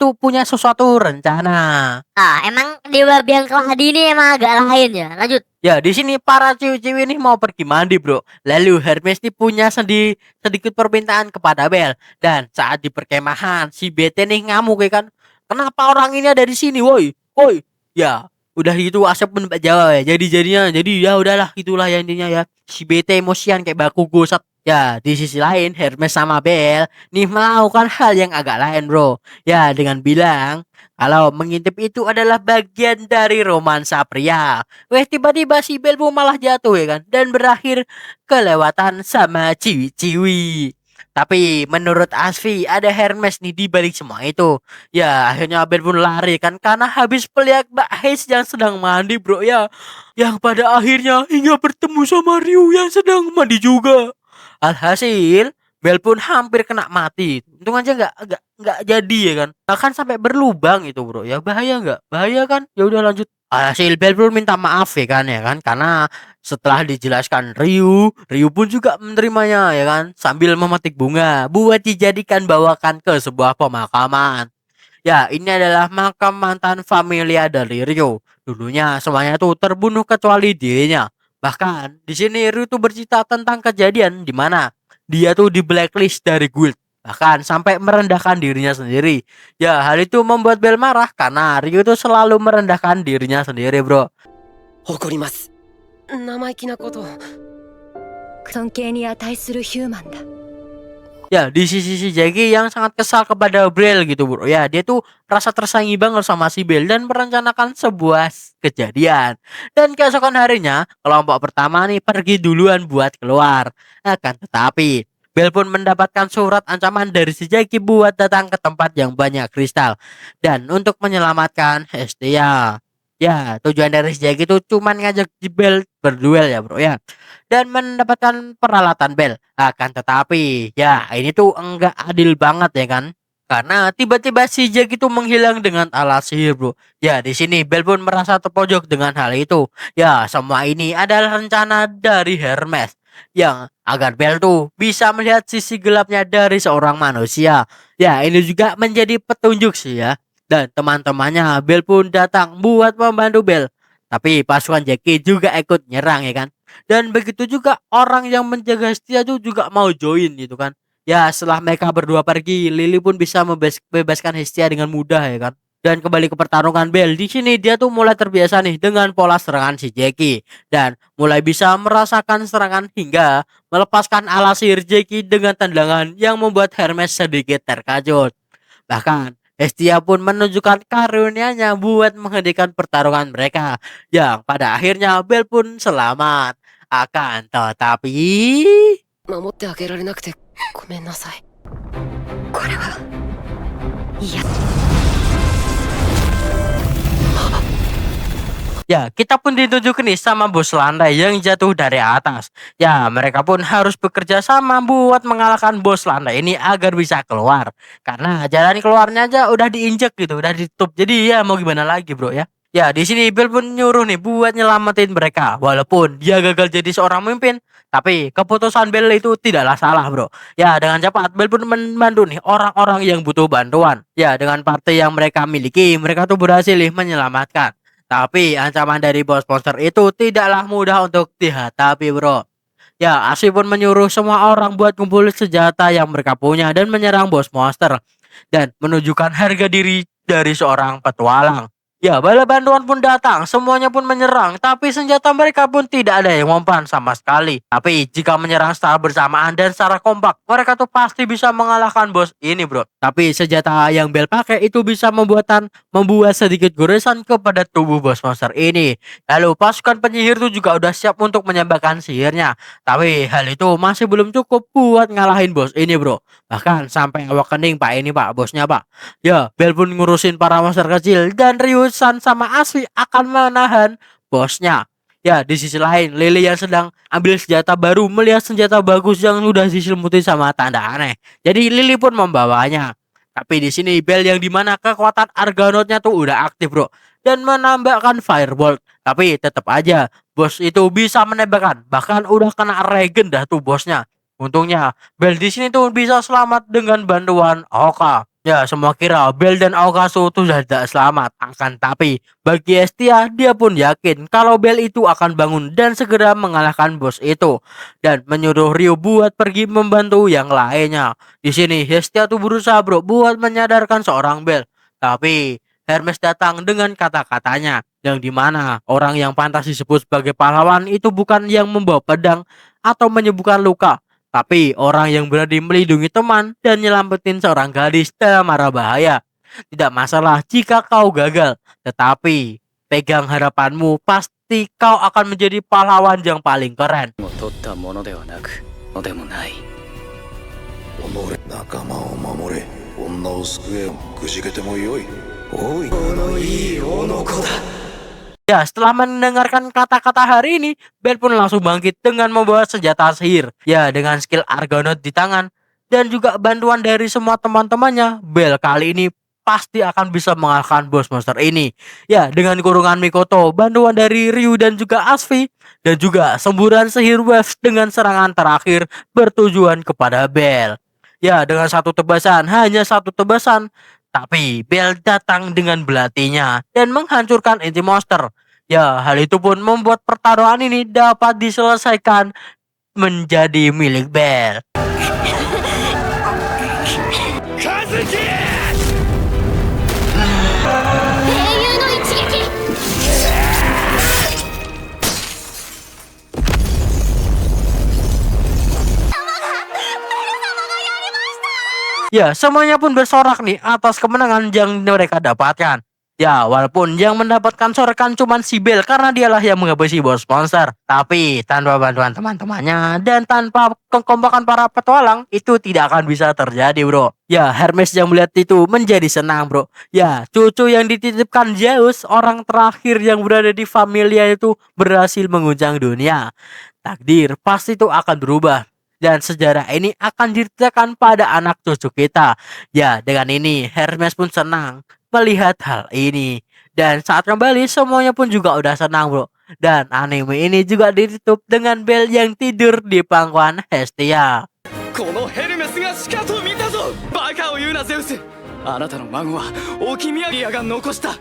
Speaker 1: tuh punya sesuatu rencana.
Speaker 2: Ah, emang dewa biang keladi ini emang agak lain ya. Lanjut.
Speaker 1: Ya, di sini para ciwi-ciwi ini mau pergi mandi, bro. Lalu Hermes ini punya sedikit permintaan kepada Bel. Dan saat di perkemahan, si BT nih ngamuk ya kan. Kenapa orang ini ada di sini, woi? Woi. Ya, udah gitu Asep pun jawab ya. Jadi ya udahlah, itulah ya intinya ya. Si BT emosian kayak baku gosat. Ya, di sisi lain Hermes sama Bel nih melakukan hal yang agak lain, bro. Ya, dengan bilang kalau mengintip itu adalah bagian dari romansa pria. Weh, tiba-tiba si Bel pun malah jatuh ya kan. Dan berakhir kelewatan sama ciwi-ciwi. Tapi menurut Asfi ada Hermes nih di balik semua itu. Ya, akhirnya Bel pun lari kan karena habis peliak Mbak Hayes yang sedang mandi, bro ya. Yang pada akhirnya hingga bertemu sama Ryu yang sedang mandi juga. Alhasil Bel pun hampir kena mati. Untung aja nggak jadi ya kan. Bahkan sampai berlubang itu, bro. Ya bahaya nggak? Bahaya kan? Ya udah lanjut. Alhasil Bel pun minta maaf ya kan karena setelah dijelaskan Ryu pun juga menerimanya ya kan sambil memetik bunga buat dijadikan bawakan ke sebuah pemakaman. Ya, ini adalah makam mantan familia dari Ryu. Dulunya semuanya tuh terbunuh kecuali dirinya. Bahkan di sini Ryu tuh bercerita tentang kejadian di mana dia tuh di blacklist dari guild. Bahkan sampai merendahkan dirinya sendiri. Ya, hal itu membuat Bel marah karena Ryu tuh selalu merendahkan dirinya sendiri, bro.
Speaker 7: 誇ります。生意気なことを尊敬に値するヒューマンだ。
Speaker 1: Ya, di sisi si Jackie yang sangat kesal kepada Bel gitu, bro. Ya, dia tuh rasa tersaingi banget sama si Bel dan merencanakan sebuah kejadian. Dan keesokan harinya, kelompok pertama nih pergi duluan buat keluar. Akan tetapi, Bel pun mendapatkan surat ancaman dari si Jackie buat datang ke tempat yang banyak kristal. Dan untuk menyelamatkan Hestia. Ya, tujuan dari si Jackie itu cuman ngajak si Bel berduel ya, bro ya. Dan mendapatkan peralatan Bel. Akan tetapi, ya ini tuh enggak adil banget ya kan. Karena tiba-tiba si Jack itu menghilang dengan alas sihir, bro. Ya, di sini Bel pun merasa terpojok dengan hal itu. Ya, semua ini adalah rencana dari Hermes yang agar Bel tuh bisa melihat sisi gelapnya dari seorang manusia. Ya, ini juga menjadi petunjuk sih ya. Dan teman-temannya Bel pun datang buat membantu Bel. Tapi pasukan Jackie juga ikut nyerang ya kan. Dan begitu juga orang yang menjaga Hestia tuh juga mau join gitu kan. Ya, setelah mereka berdua pergi, Lily pun bisa membebaskan Hestia dengan mudah ya kan. Dan kembali ke pertarungan Bel. Di sini dia tuh mulai terbiasa nih dengan pola serangan si Jackie dan mulai bisa merasakan serangan hingga melepaskan alas sihir Jackie dengan tendangan yang membuat Hermes sedikit terkejut. Bahkan Hestia pun menunjukkan karunia-nya buat menghentikan pertarungan mereka, yang pada akhirnya Bell pun selamat. Akan tetapi
Speaker 7: 守ってあげられなくてごめんなさい。これは、いや、
Speaker 1: ya, kita pun ditunjuk nih sama bos landai yang jatuh dari atas. Ya, mereka pun harus bekerja sama buat mengalahkan bos landai ini agar bisa keluar. Karena jalan keluarnya aja udah diinjek gitu, udah ditutup. Jadi ya mau gimana lagi, bro ya. Ya, di sini Bell pun nyuruh nih buat nyelamatin mereka. Walaupun dia gagal jadi seorang pemimpin, tapi keputusan Bell itu tidaklah salah, bro. Ya, dengan cepat Bell pun membantu nih orang-orang yang butuh bantuan. Ya, dengan partai yang mereka miliki, mereka tuh berhasil nih menyelamatkan. Tapi ancaman dari bos monster itu tidaklah mudah untuk dihadapi, bro. Ya, Aswi pun menyuruh semua orang buat kumpulin senjata yang mereka punya dan menyerang bos monster dan menunjukkan harga diri dari seorang petualang. Ya, bala bantuan pun datang, semuanya pun menyerang, tapi senjata mereka pun tidak ada yang mempan sama sekali. Tapi jika menyerang secara bersamaan dan secara kompak, mereka tuh pasti bisa mengalahkan bos ini, bro. Tapi senjata yang Bell pakai itu bisa membuat sedikit goresan kepada tubuh bos monster ini. Lalu pasukan penyihir tuh juga udah siap untuk menyembahkan sihirnya. Tapi hal itu masih belum cukup buat ngalahin bos ini, bro. Bahkan sampai awak kening pak ini pak, bosnya pak. Ya, Bell pun ngurusin para monster kecil dan Ryusan sama Aswi akan menahan bosnya. Ya, di sisi lain, Lily yang sedang ambil senjata baru melihat senjata bagus yang sudah diselimuti sama tanda aneh. Jadi Lily pun membawanya. Tapi di sini Bell yang dimana kekuatan Argonautnya tuh udah aktif, bro, dan menambahkan Firebolt. Tapi tetap aja bos itu bisa menembakkan, bahkan udah kena regen dah tuh bosnya. Untungnya Bell di sini tuh bisa selamat dengan bantuan Oka. Ya, semua kira Bell dan Aokasu tuh sudah tidak selamat. Akan tapi bagi Hestia, dia pun yakin kalau Bell itu akan bangun dan segera mengalahkan bos itu dan menyuruh Ryu buat pergi membantu yang lainnya. Di sini Hestia tuh berusaha, bro, buat menyadarkan seorang Bell. Tapi Hermes datang dengan kata-katanya yang dimana orang yang pantas disebut sebagai pahlawan itu bukan yang membawa pedang atau menyembuhkan luka, tapi orang yang berani melindungi teman dan nyelamatin seorang gadis dalam mara bahaya. Tidak masalah jika kau gagal, tetapi pegang harapanmu, pasti kau akan menjadi pahlawan yang paling keren.
Speaker 3: 仲間を守れ、女を救え、くじけてもよい。おい、このいい男だ。
Speaker 1: Ya, setelah mendengarkan kata-kata hari ini, Bell pun langsung bangkit dengan membawa senjata sihir. Ya, dengan skill Argonaut di tangan dan juga bantuan dari semua teman-temannya, Bell kali ini pasti akan bisa mengalahkan bos monster ini. Ya, dengan kurungan Mikoto, bantuan dari Ryu dan juga Asvi, dan juga semburan sihir Waves dengan serangan terakhir bertujuan kepada Bell. Ya, dengan satu tebasan, hanya satu tebasan, tapi Bell datang dengan belatinya dan menghancurkan inti monster. Ya, hal itu pun membuat pertarungan ini dapat diselesaikan menjadi milik Bell.
Speaker 5: 英雄の一撃。
Speaker 1: Ya, semuanya pun bersorak nih atas kemenangan yang mereka dapatkan. Ya, walaupun yang mendapatkan sorakan cuma si Bell karena dialah yang menghabisi bos monster. Tapi tanpa bantuan teman-temannya dan tanpa kekompakan para petualang, itu tidak akan bisa terjadi, bro. Ya, Hermes yang melihat itu menjadi senang, bro. Ya, cucu yang dititipkan Zeus, orang terakhir yang berada di Familia itu berhasil mengguncang dunia. Takdir pasti itu akan berubah. Dan sejarah ini akan diceritakan pada anak cucu kita. Ya, dengan ini Hermes pun senang melihat hal ini. Dan saat kembali semuanya pun juga udah senang, bro. Dan anime ini juga ditutup dengan Bell yang tidur di pangkuan Hestia.
Speaker 3: このヘルメスがしかと見たぞ。バカを言うなゼウス。あなたの孫はオキミアリアが残した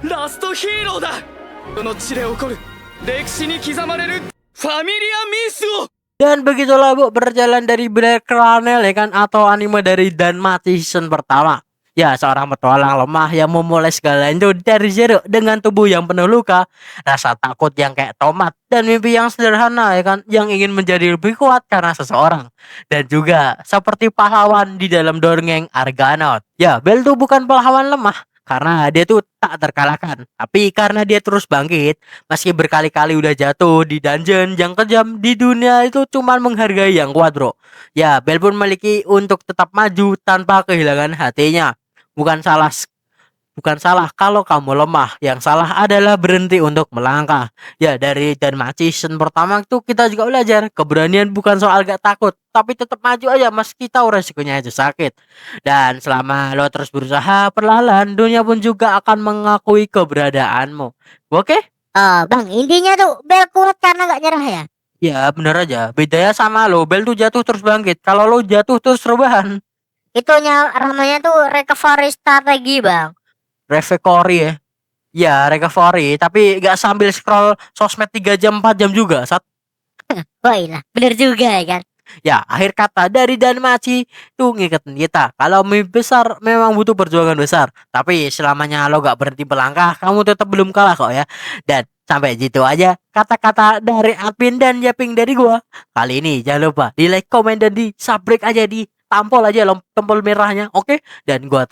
Speaker 3: ラストヒーローだ。この地で起こる歴史に刻まれるファミリアミスを。
Speaker 1: Dan begitulah, bu, berjalan dari Black Cranel, ya kan, atau anime dari Danmachi season pertama. Ya, seorang petualang lemah yang memulai segalanya itu dari zero dengan tubuh yang penuh luka, rasa takut yang kayak tomat, dan mimpi yang sederhana ya kan, yang ingin menjadi lebih kuat karena seseorang. Dan juga seperti pahlawan di dalam dongeng Argonaut. Ya, Bel tuh bukan pahlawan lemah karena dia tuh tak terkalahkan, tapi karena dia terus bangkit meski berkali-kali udah jatuh di dungeon yang kejam di dunia itu cuman menghargai yang kuat, bro. Ya, Bel pun memiliki untuk tetap maju tanpa kehilangan hatinya. Bukan salah bukan salah kalau kamu lemah. Yang salah adalah berhenti untuk melangkah. Ya, dari Danmachi season pertama itu kita juga belajar keberanian bukan soal gak takut, tapi tetap maju aja meski tahu resikonya aja sakit. Dan selama lo terus berusaha, perlahan dunia pun juga akan mengakui keberadaanmu. Oke?
Speaker 2: Oh bang, intinya tuh Bel kuat karena gak nyerah ya.
Speaker 1: Ya, bener aja. Bedanya sama lo, Bel tuh jatuh terus bangkit. Kalau lo jatuh terus rebahan.
Speaker 2: Itunya namanya tuh recovery strategi bang.
Speaker 1: Recovery ya. Ya, recovery, tapi gak sambil scroll sosmed 3 jam 4 jam juga.
Speaker 2: Wah iya, bener juga ya kan.
Speaker 1: Ya, akhir kata dari Danmachi tuh ngiketin kita. Kalau mimpi besar memang butuh perjuangan besar. Tapi selamanya lo gak berhenti melangkah, kamu tetap belum kalah kok ya. Dan sampai gitu aja kata-kata dari admin dan Yaping dari gua. Kali ini jangan lupa di like, komen, dan di subscribe aja, di tampol aja tombol merahnya. Oke? Dan gua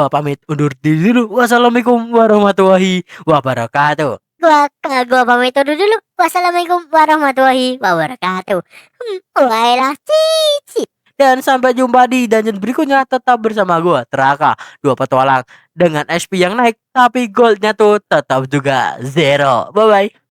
Speaker 1: pamit undur diri dulu. Wassalamualaikum warahmatullahi wabarakatuh.
Speaker 2: Gua pamit dulu. Wassalamualaikum warahmatullahi wabarakatuh. Wailah cici.
Speaker 1: Dan sampai jumpa di dungeon berikutnya. Tetap bersama gua Teraka, dua petualang dengan SP yang naik, tapi goldnya tuh tetap juga zero. Bye bye.